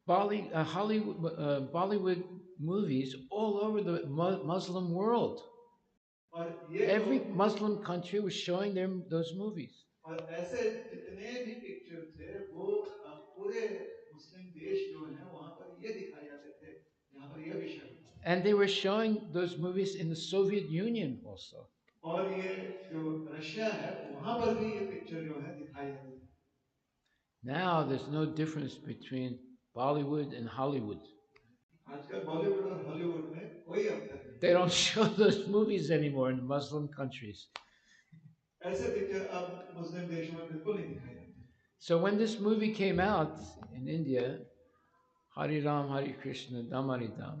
Bollywood movies all over the Muslim world. Every Muslim country was showing them those movies. और ऐसे जितने भी पिक्चर थे वो पूरे मुस्लिम देश जो हैं वहाँ पर ये दिखाए जाते थे, यहाँ पर ये विषय होता था. And they were showing those movies in the Soviet Union also. और ये जो रशिया है वहाँ पर भी ये पिक्चर जो है दिखाए जाते थे. Now there's no difference between Bollywood and Hollywood. आजकल बॉलीवुड और हॉलीवुड में कोई अंतर नहीं. They don't show those movies anymore in Muslim countries. ऐसे पिक्चर अब मुस्लिम देशों में बिल्कुल नहीं दिखाए जाते. So when this movie came out in India, Hari Ram, Hari Krishna, Damari Dam,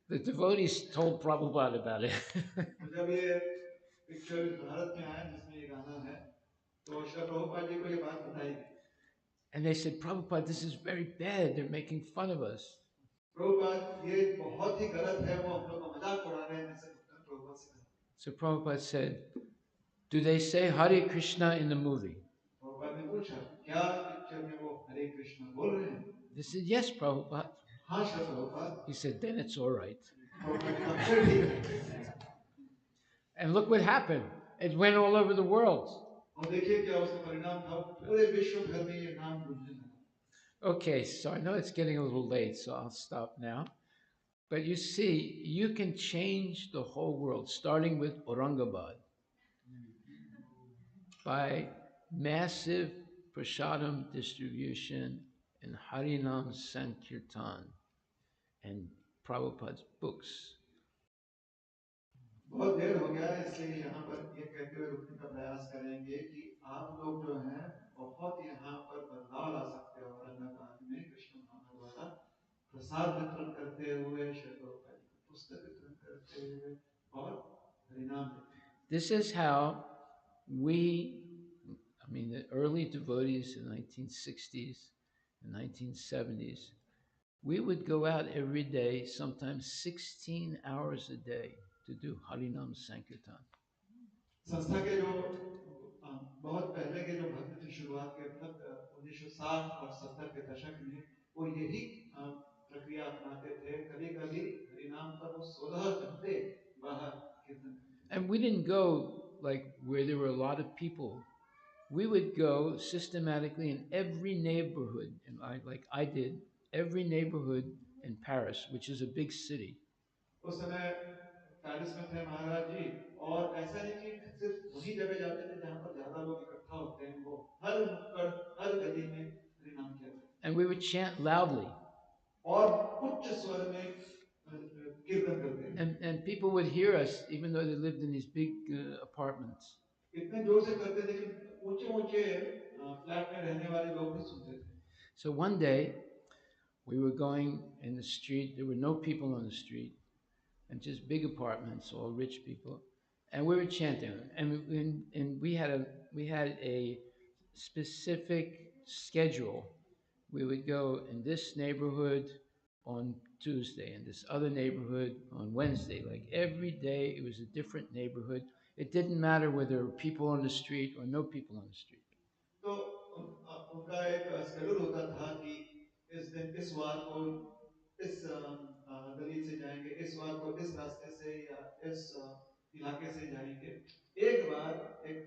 the devotees told Prabhupada about it. जब ये पिक्चर भारत में आया जिसमें ये गाना है, तो श्री प्रभुपाद जी को ये बात बताई. And they said, Prabhupada, this is very bad. They're making fun of us. Prabhupada ये बहुत ही गलत है, वो हम लोग का मजाक उड़ा रहे हैं, ऐसे प्रभुपाद से कहा. So Prabhupada said, do they say Hare Krishna in the movie? Prabhupada ने पूछा, क्या पिक्चर में वो हरे कृष्ण बोल रहे हैं? They said, yes, Prabhupada. हाँ Shri Prabhupada. He said, then it's all right. Prabhupada ने कहा, फिर ठीक है. And look what happened. It went all over the world. और देखिए क्या उसका परिणाम था, पूरे विश्व भर में ये नाम गूंजने लगा. Okay, so I know it's getting a little late, so I'll stop now. But you see, you can change the whole world, starting with Aurangabad, by massive prasadam distribution and Harinam Sankirtan and Prabhupada's books. बहुत देर हो गया, इसलिए यहाँ पर ये कहते हुए रुकने का प्रयास करेंगे कि आप लोग जो हैं बहुत यहाँ पर बदलाव ला सकते हो. औरंगाबाद में कृष्ण महात्मा द्वारा प्रसाद वितरण करते हुए, श्री प्रभुपाद जी की पुस्तक वितरण करते हुए और हरिनाम देते. This is how the early devotees in the 1960s and 1970s, we would go out every day, sometimes 16 hours a day, to do Harinam Sankirtan. संस्था के जो बहुत पहले के जो भक्त थे शुरुआत के, मतलब 1960 और 70 के दशक में, वो यही प्रक्रिया अपनाते थे. कभी-कभी हरिनाम पर वो 16 घंटे बाहर कीर्तन करते. And we didn't go like where there were a lot of people. We would go systematically in every neighborhood, and I did, every neighborhood in Paris, which is a big city. उस समय Paris में थे महाराज जी, और ऐसा नहीं कि सिर्फ वही जगह जाते थे जहाँ पर ज्यादा लोग इकट्ठा होते हैं, वो हर नुक्कड़ हर गली में हरिनाम किया जाता. And we would chant loudly. और उच्च स्वर में कीर्तन करते हैं. And people would hear us even though they lived in these big apartments. इतने जोर से करते थे कि ऊंचे-ऊंचे फ्लैट में रहने वाले लोग भी सुनते थे. So one day we were going in the street. There were no people on the street, and just big apartments, all rich people, and we were chanting. And we had a specific schedule. We would go in this neighborhood on Tuesday, in this other neighborhood on Wednesday. Like every day, it was a different neighborhood. It didn't matter whether there were people on the street or no people on the street. तो उनका एक schedule होता था कि इस दिन इस वार को इस गली से जाएंगे, इस वार को इस रास्ते से या इस इलाके से जाएंगे. एक बार एक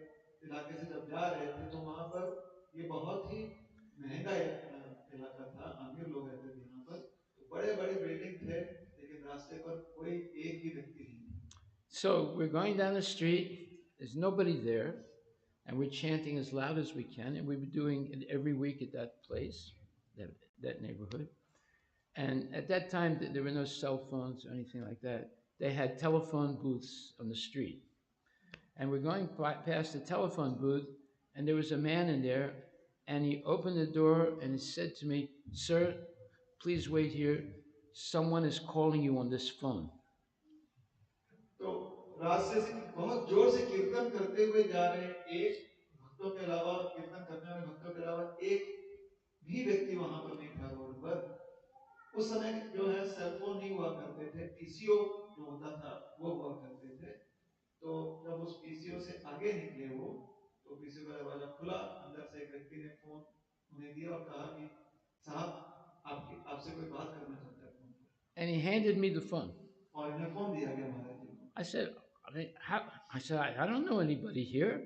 इलाके से जब जा रहे थे तो वहां पर ये बहुत ही महंगा इलाका था, अमीर लोग रहते थे यहाँ पर, तो बड़े बड़े बिल्डिंग थे, लेकिन रास्ते पर कोई एक भी व्यक्ति नहीं था. So we're going down the street, there's nobody there, and we're chanting as loud as we can, and we were doing it every week at that place, that, that neighborhood. And at that time, there were no cell phones or anything like that. They had telephone booths on the street. And we're going past the telephone booth, and there was a man in there, and he opened the door and he said to me, "Sir, please wait here. Someone is calling you on this phone." तो रास्ते से बहुत जोर से कीर्तन करते हुए जा रहे हैं, एक भक्तों के अलावा, कीर्तन करने वाले भक्तों के अलावा एक भी व्यक्ति वहां पर नहीं था रोड पर. उस समय जो है सेल फोन नहीं हुआ करते थे, पीसीओ जो होता था वो हुआ करते थे. तो जब उस पीसीओ से आगे निकले वो, तो पीसीओ का दरवाजा खुला, अंदर से एक व्यक्ति ने फोन उन्हें दिया और कहा कि साहब आपकी आपसे कोई बात करना चाहता है फोन पर. And he handed me the phone. और इन्हें फोन दिया गया महाराज जी को. I said, I don't know anybody here.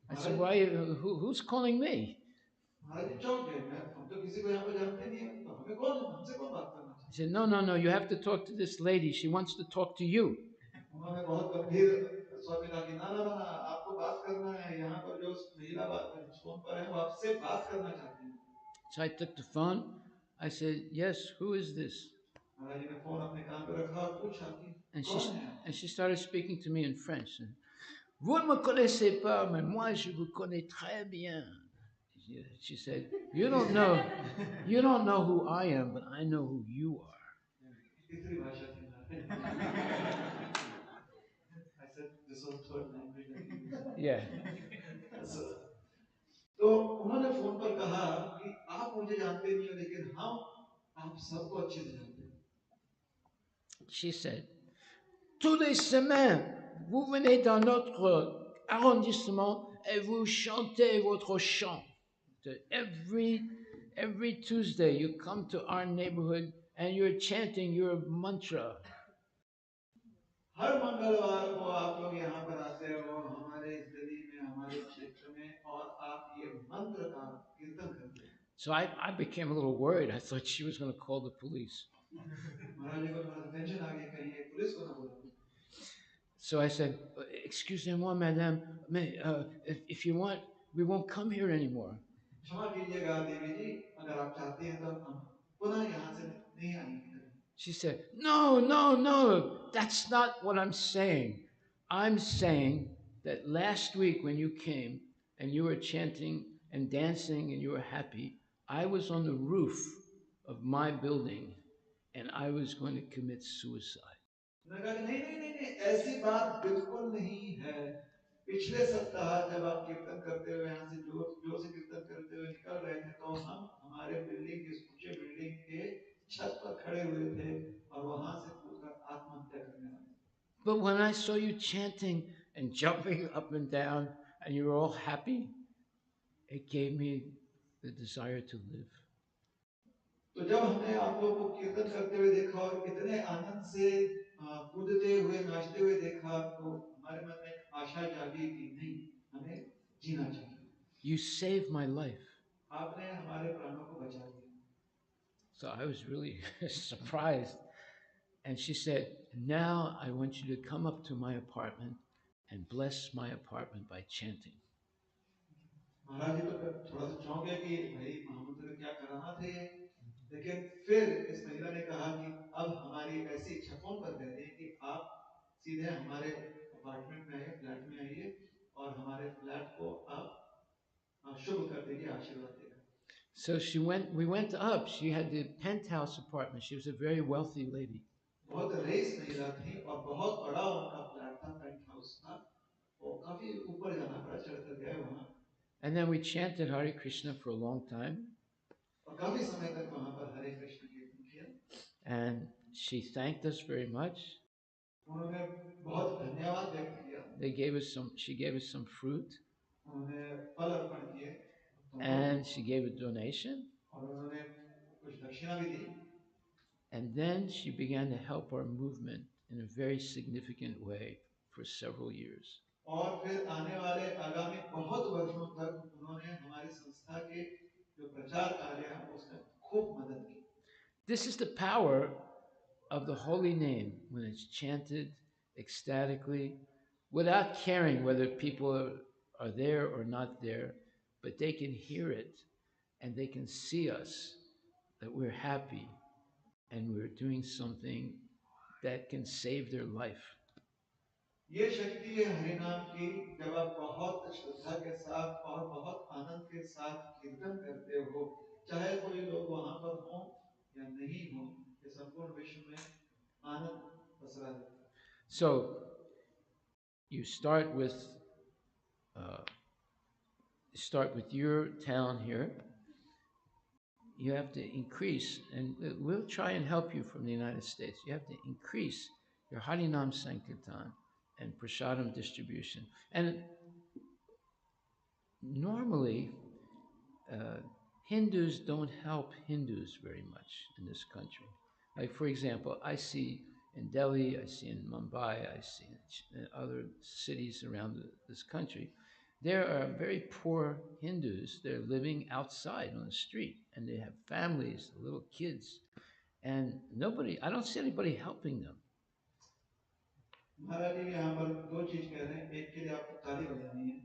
I said, why, who's calling me? महाराज जी चौंक गए, मैं हम तो किसी को यहाँ पर जानते नहीं है, तो हमें कौन हमसे कौन बात करना He चाहता said, no, no, no, you have to talk to this lady. She wants to talk to you. है. उन्होंने बहुत गंभीर स्वर में कहा कि ना ना ना ना, आपको बात करना है, यहाँ पर जो महिला बात फोन पर है वो आपसे बात करना चाहती है. So I took the phone. I said, yes, who is this? महाराज जी ने फोन अपने कान पे रखा और पूछा कि And कौन है आप? she started speaking to me in French. Vous ne me connaissez pas, mais moi je vous connais très bien. She said, you don't know who I am, but I know who you are. तीसरी भाषा थी महाराज. I said this was third language that he used. Yeah. So, तो उन्होंने phone पर कहा कि आप मुझे जानते नहीं हो, लेकिन हम आप सबको अच्छे से जानते हैं. She said, tous les semaines, vous venez dans notre arrondissement et vous chantez votre chant. Every Tuesday, you come to our neighborhood and you're chanting your mantra. हर मंगलवार को आप लोग यहाँ पर आते हो हमारे इस गली में, हमारे क्षेत्र में, और आप ये मंत्र का कीर्तन करते हो. So I became a little worried. I thought she was going to call the police. महाराज जी को थोड़ा सा टेंशन आ गई, कहीं ये पुलिस को ना बुला दे. So I said, excusez-moi, madame, mais if you want, we won't come here anymore. क्षमा कीजिएगा देवी जी, अगर आप चाहती हैं तो हम पुनः यहाँ से नहीं आएंगे. She said, no, no, no, that's not what I'm saying. I'm saying that last week when you came and you were chanting and dancing and you were happy, I was on the roof of my building and I was going to commit suicide. नहीं नहीं नहीं नहीं, ऐसी बात बिल्कुल नहीं है. पिछले सप्ताह जब आप कीर्तन करते हुए यहाँ से जोर जोर से कीर्तन करते हुए निकल रहे थे, तो हम हमारे बिल्डिंग इस ऊंचे बिल्डिंग के छत पर खड़े हुए थे और वहां से कूदकर आत्महत्या करने वाले. But when I saw you chanting and jumping up and down and you were all happy, it gave me the desire to live. तो जब हमने आप लोगों को कीर्तन करते हुए देखा और इतने आनंद से कूदते हुए नाचते हुए देखा, तो हमारे मन में एक आशा जागी कि नहीं, हमें जीना चाहिए. You saved my life. आपने हमारे प्राणों को बचा लिया. So I was really surprised. And she said, now I want you to come up to my apartment and bless my apartment by chanting. महाराज जी तो थोड़ा सा चौंक गए कि भाई महामंत्र ने क्या कराना थे, लेकिन फिर इस महिला ने कहा कि अब हमारी ऐसी इच्छा फोन पर कह रही है कि आप सीधे हमारे अपार्टमेंट में आइए, फ्लैट में आइए और हमारे फ्लैट को आप शुभ कर दीजिए, आशीर्वाद देगा. So we went up. She had the penthouse apartment. She was a very wealthy lady. बहुत रईस महिला थी और बहुत बड़ा उनका फ्लैट था, पेंट हाउस था, और काफी ऊपर जाना पड़ा, चढ़कर गए वहां. And then we chanted Hare Krishna for a long time. और काफी समय तक वहां पर हरे कृष्ण कीर्तन किया. And she thanked us very much. उन्होंने बहुत धन्यवाद व्यक्त किया. She gave us some fruit. उन्होंने फल अर्पण किए. And she gave a donation. और उन्होंने कुछ दक्षिणा भी दी. And then she began to help our movement in a very significant way for several years. और फिर आने वाले आगामी बहुत वर्षों तक उन्होंने हमारी संस्था के जो प्रचार कार्य है उसमें खूब This is the power of the holy name when it's chanted ecstatically without caring whether people are there or not there, but they can hear it and they can see us that we're happy and we're doing something that can save their life. ये शक्ति है हरिनाम की। जब आप बहुत श्रद्धा के साथ और बहुत आनंद के साथ कीर्तन करते हो, चाहे कोई लोग वहां पर हों या नहीं हो, ये संपूर्ण विश्व में आनंद पसरा देता है। So you uh, start with your town here. You have to increase, and we'll try and help you from the United States. You have to increase your Harinam Sankirtan and Prasadam distribution. And normally, uh, Hindus don't help Hindus very much in this country. Like, for example, I see in Delhi, I see in Mumbai, I see in other cities around this country, there are very poor Hindus. They're living outside on the street and they have families, little kids, and I don't see anybody helping them. महाराज जी यहाँ पर दो चीज कह रहे हैं, एक के लिए आपको ताली बजानी है।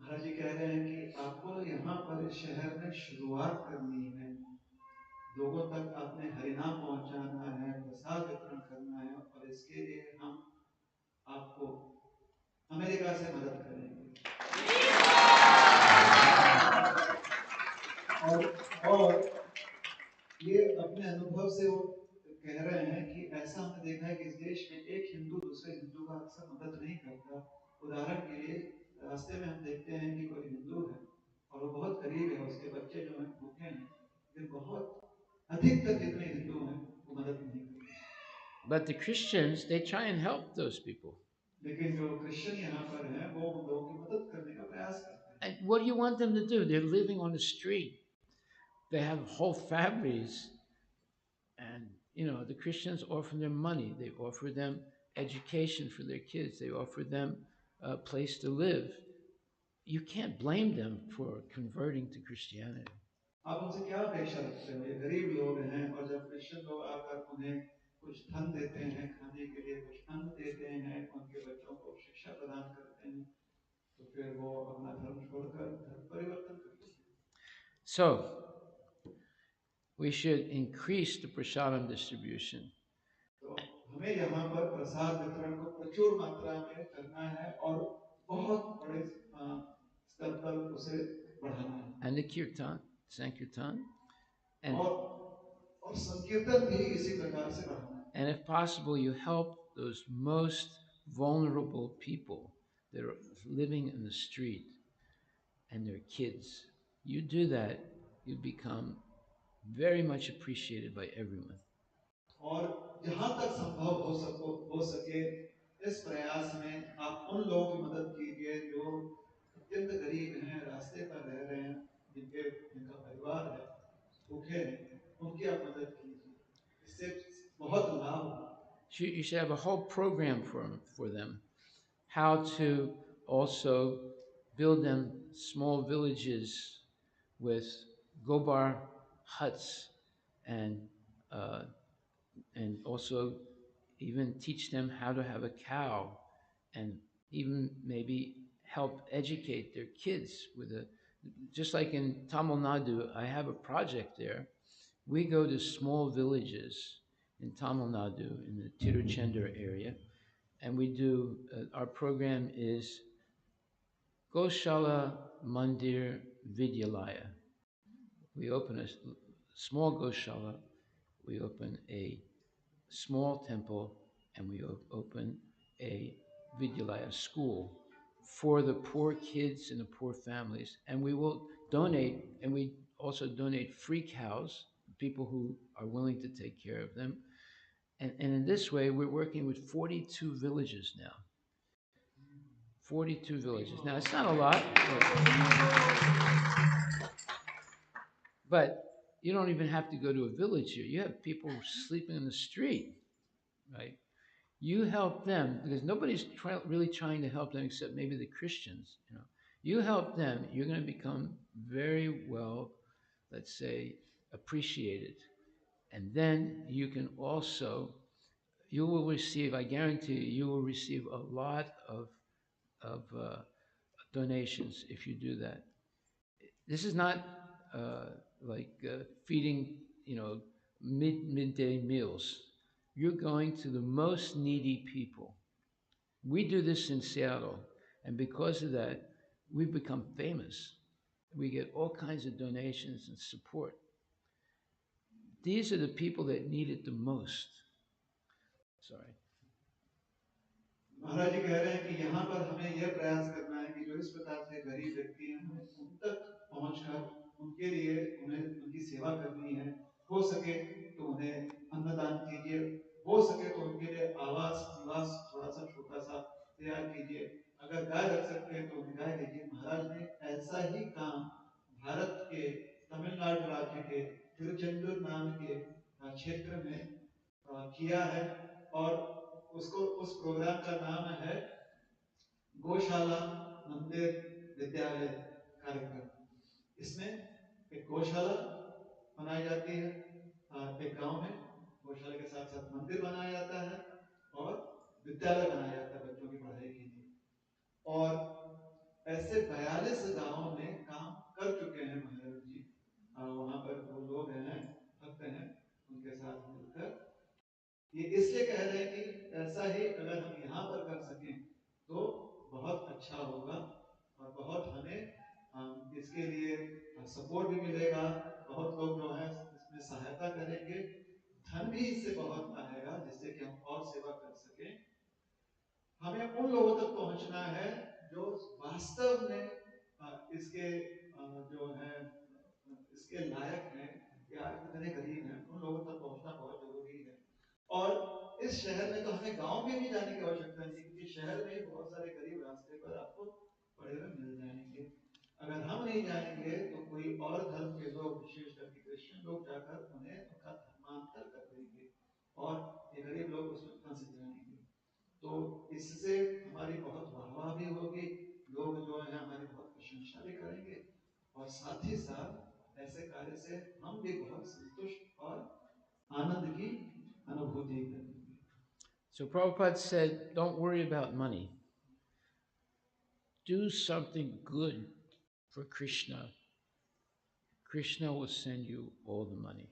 महाराज जी कह रहे हैं कि आपको यहाँ पर इस शहर में शुरुआत करनी है, लोगों तक आपने हरिनाम पहुंचाना है, प्रसाद वितरण करना है, और इसके लिए हम आपको अमेरिका से मदद करेंगे। और ये अपने अनुभव से वो कह रहे हैं कि ऐसा हमने देखा है कि इस देश में एक हिंदू दूसरे हिंदू का अक्सर मदद नहीं करता। उदाहरण के लिए रास्ते में हम देखते हैं कि कोई हिंदू है और वो बहुत गरीब है, उसके बच्चे जो हैं भूखे हैं, लेकिन बहुत अधिकतर जितने हिंदू हैं वो मदद नहीं करते। But the Christians, they try and help those people. लेकिन जो क्रिश्चियन यहाँ पर हैं वो उन लोगों की मदद करने का प्रयास करते हैं। And what do you want them to do? They're living on the street. They have whole families. And, the Christians offer them money. They offer them education for their kids. They offer them a place to live. You can't blame them for converting to Christianity. आप उनसे क्या अपेक्षा रखते हो? ये गरीब लोग हैं और जब क्रिश्चियन लोग आकर उन्हें कुछ धन देते हैं, खाने के लिए कुछ अन्न देते हैं, उनके बच्चों को शिक्षा प्रदान करते हैं, तो फिर वो अपना धर्म छोड़कर धर्म परिवर्तन कर लेते हैं। So we should increase the prasadam distribution. तो हमें यहाँ पर प्रसाद वितरण को प्रचुर मात्रा में करना है और बहुत बड़े स्तर पर उसे बढ़ाना है। And the kirtan, sankirtan, और संकीर्तन भी इसी प्रकार से बढ़ाना है। And if possible, you help those most vulnerable people that are living in the street and their kids. You do that, you become very much appreciated by everyone. और जहां तक संभव हो सके इस प्रयास में आप उन लोगों की मदद कीजिए जो अत्यंत गरीब हैं, रास्ते पर रह रहे हैं, जिनका परिवार है, भूखे हैं, उनकी आप मदद कीजिए। इससे बहुत लाभ होगा। You should have a whole program for them, how to also build them small villages with gobar huts and uh, also even teach them how to have a cow and even maybe help educate their kids with just like in Tamil Nadu, I have a project there. We go to small villages in Tamil Nadu in the Tiruchendur area, and we do, our program is Goshala Mandir Vidyalaya. We open a small Goshala, we open a small temple, and we open a Vidyalaya school for the poor kids and the poor families. And we will donate, and we also donate free cows, people who are willing to take care of them. And in this way, we're working with 42 villages now. 42 villages. Now, it's not a lot, but you don't even have to go to a village here. You have people sleeping in the street, right? You help them because nobody's really trying to help them except maybe the Christians. You help them, you're going to become very well, let's say, appreciated. And then you can also, you will receive, I guarantee you will receive a lot of donations if you do that. This is not like feeding, midday meals. You're going to the most needy people. We do this in Seattle, and because of that, we've become famous. We get all kinds of donations and support. These are the people that need it the most. Sorry. महाराज जी कह रहे हैं कि यहाँ पर हमें यह प्रयास करना है कि जो इस प्रकार से गरीब व्यक्ति हैं हमें उन तक पहुंचकर उनके लिए उन्हें उनकी सेवा करनी है। हो सके तो उन्हें अन्नदान कीजिए, हो सके तो उनके लिए आवास निवास थोड़ा सा छोटा सा तैयार कीजिए। अगर गाय रख सकते हैं तो उन्हें गाय दीजिए। महाराज ने ऐसा ही काम भारत के तमिलनाडु राज्य के तिरुचेंदूर नाम के क्षेत्र में किया है और उसको उस प्रोग्राम का नाम है गौशाला मंदिर विद्यालय कार्यक्रम। इसमें एक गौशाला बनाई जाती है, एक गांव में गौशाला के साथ साथ मंदिर बनाया जाता है और विद्यालय बनाया जाता है बच्चों की पढ़ाई के लिए। और ऐसे 42 गांवों में काम कर चुके हैं महाराज जी। वहां पर वो लोग हैं, भक्त हैं, उनके साथ मिलकर ये इसलिए कह रहे हैं कि ऐसा ही अगर हम यहाँ पर कर सकें तो बहुत अच्छा होगा और बहुत हमें इसके लिए सपोर्ट भी मिलेगा। बहुत लोग जो है इसमें सहायता करेंगे, धन भी इससे बहुत आएगा जिससे कि हम और सेवा कर सकें। हमें उन लोगों तक पहुंचना है जो वास्तव में इसके जो है इसके लायक हैं या इतने गरीब हैं, उन लोगों तक पहुंचना बहुत जरूरी है। और इस शहर में तो हमें गांव में भी जाने की आवश्यकता नहीं, क्योंकि शहर में बहुत सारे गरीब रास्ते पर आपको पड़े हुए मिल जाएंगे। अगर हम नहीं जाएंगे तो कोई और धर्म के लोग, विशेष करके क्रिश्चियन लोग, जाकर उन्हें उनका धर्मांतर कर देंगे और ये गरीब लोग उसमें फंस जाएंगे। तो इससे हमारी बहुत वाहवाह भी होगी, लोग जो है हमारी बहुत प्रशंसा भी करेंगे और साथ ही साथ ऐसे कार्य से हम भी बहुत संतुष्ट और आनंद की अनुभूति करेंगे। So Prabhupada said, don't worry about money. Do something good for Krishna. Krishna will send you all the money.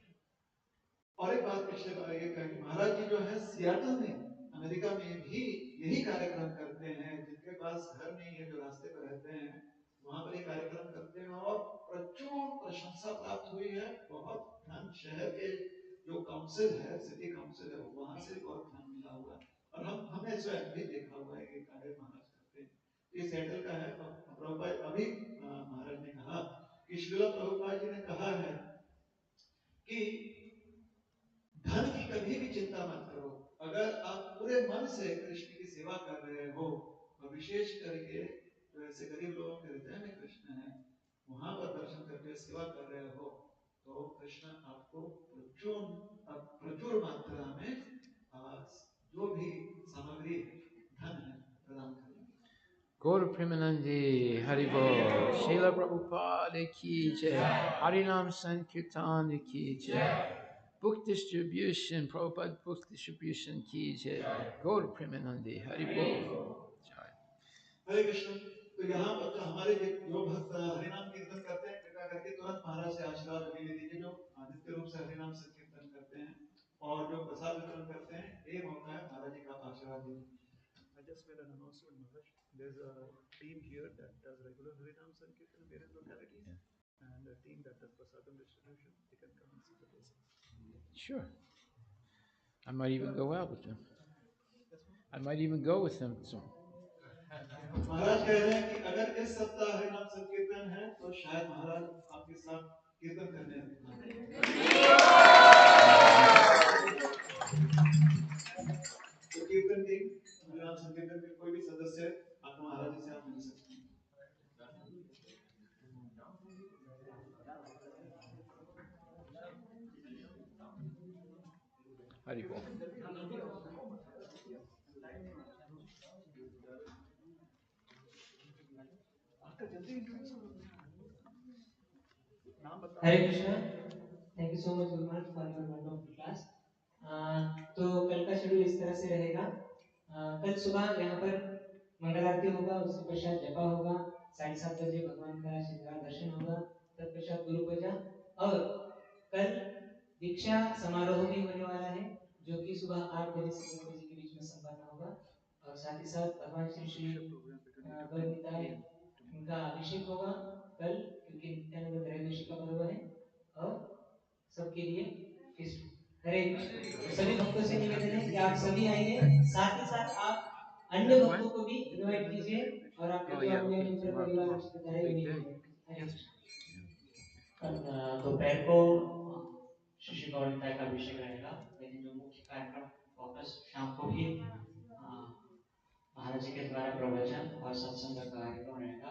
और एक बात पिछले बार ये कही, महाराज जी जो है सियाटल में अमेरिका में भी यही कार्यक्रम करते हैं। जिनके पास घर नहीं है, जो रास्ते पर रहते हैं, वहां पर ये कार्यक्रम करते हैं और प्रचुर प्रशंसा प्राप्त हुई है। बहुत धन शहर के जो काउंसिल है, सिटी काउंसिल है, वहां से बहुत धन मिला हुआ है और हमने स्वयं भी देखा हुआ है कि कार्य महाराज करते हैं। ये सेटल का है। प्रभुपाद अभी महाराज ने कहा कि श्रील प्रभुपाद जी ने कहा है कि धन की कभी भी चिंता मत करो। अगर आप पूरे मन से कृष्ण की सेवा कर रहे हो और विशेष करके जो ऐसे गरीब लोगों के हृदय में कृष्ण है, वहां पर दर्शन करके सेवा कर रहे हो, तो कृष्ण आपको प्रचुर मात्रा में जो भी सामग्री धन है प्रदान करेंगे। Gaura Premanandi Haribo, Srila Prabhupada ki jai, Harinam Sankirtan ki jai, book distribution, Prabhupada book distribution ki jai, Gaura Premanandi Haribo. हरे कृष्ण। तो यहाँ पर जो हमारे जो भक्त हरिनाम कीर्तन करते हैं, कृपया करके तुरंत महाराज से आशीर्वाद अभी ले लीजिए। जो नित्य रूप से हरिनाम संकीर्तन करते हैं और जो प्रसाद वितरण करते हैं, ये मौका है महाराज जी का आशीर्वाद लीजिए। I just made an announcement, Maharaj. There's a team here that does regular Harinam Sankirtan in various localities, and a team that does prasadam distribution. They can come and see the basics. Sure. I might even go out with them. I might even go with them soon. महाराज कह रहे हैं कि अगर इस सप्ताह हरिनाम संकीर्तन है तो शायद महाराज आपके साथ कीर्तन करने तो कीर्तन टीम, हरिनाम संकीर्तन के कोई भी सदस्य आप महाराज जी से आप मिल सकते हैं। Haribol. Hare Krishna. Thank you so much Guru Mann for your wonderful class. तो कल का शेड्यूल इस तरह से रहेगा। कल सुबह यहाँ पर मंगल आरती होगा, उसके पश्चात जपा होगा, 7:30 बजे भगवान का श्रृंगार दर्शन होगा, तत्पश्चात गुरु पूजा, और कल दीक्षा समारोह भी होने वाला है, जो कि सुबह 8 बजे से 10 बजे के बीच में संपन्न होगा। और साथ ही साथ भगवान श्री श्री गौरनिताय इनका अभिषेक होगा कल, क्योंकि नित्यानंद त्रयोदशी का पर्व है, और सबके लिए फिस्ट। हरे कृष्ण। तो सभी भक्तों से निवेदन है कि आप सभी आइए, साथ ही साथ आप अन्य भक्तों को भी इनवाइट कीजिए, और आपके Oh जो yeah, अन्य okay. मित्र Tomorrow, परिवार tomorrow. रिश्तेदार It's a है big उन्हें day. इनवाइट कीजिए। हरे कृष्ण। Yeah. कल दोपहर को शिशु गौरताय का अभिषेक रहेगा, लेकिन जो मुख्य कार्यक्रम वापस शाम को भी महाराज जी के द्वारा प्रवचन और सत्संग का कार्यक्रम रहेगा।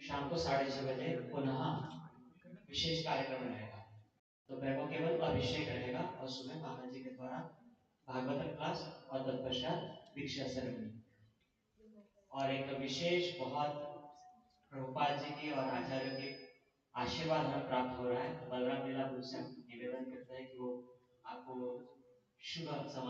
शाम को 6:30 बजे पुनः विशेष कार्यक्रम रहेगा। दोपहर को केवल अभिषेक रहेगा, और सुबह महाराज जी के द्वारा भागवत क्लास और तत्पश्चात दीक्षा सेरेमनी। और एक विशेष बहुत प्रभुपाद जी की और आचार्य के आशीर्वाद हमें प्राप्त हो रहा है। तो बलराम लीला गुरु से हम निवेदन करते हैं कि वो आपको शुभ समाचार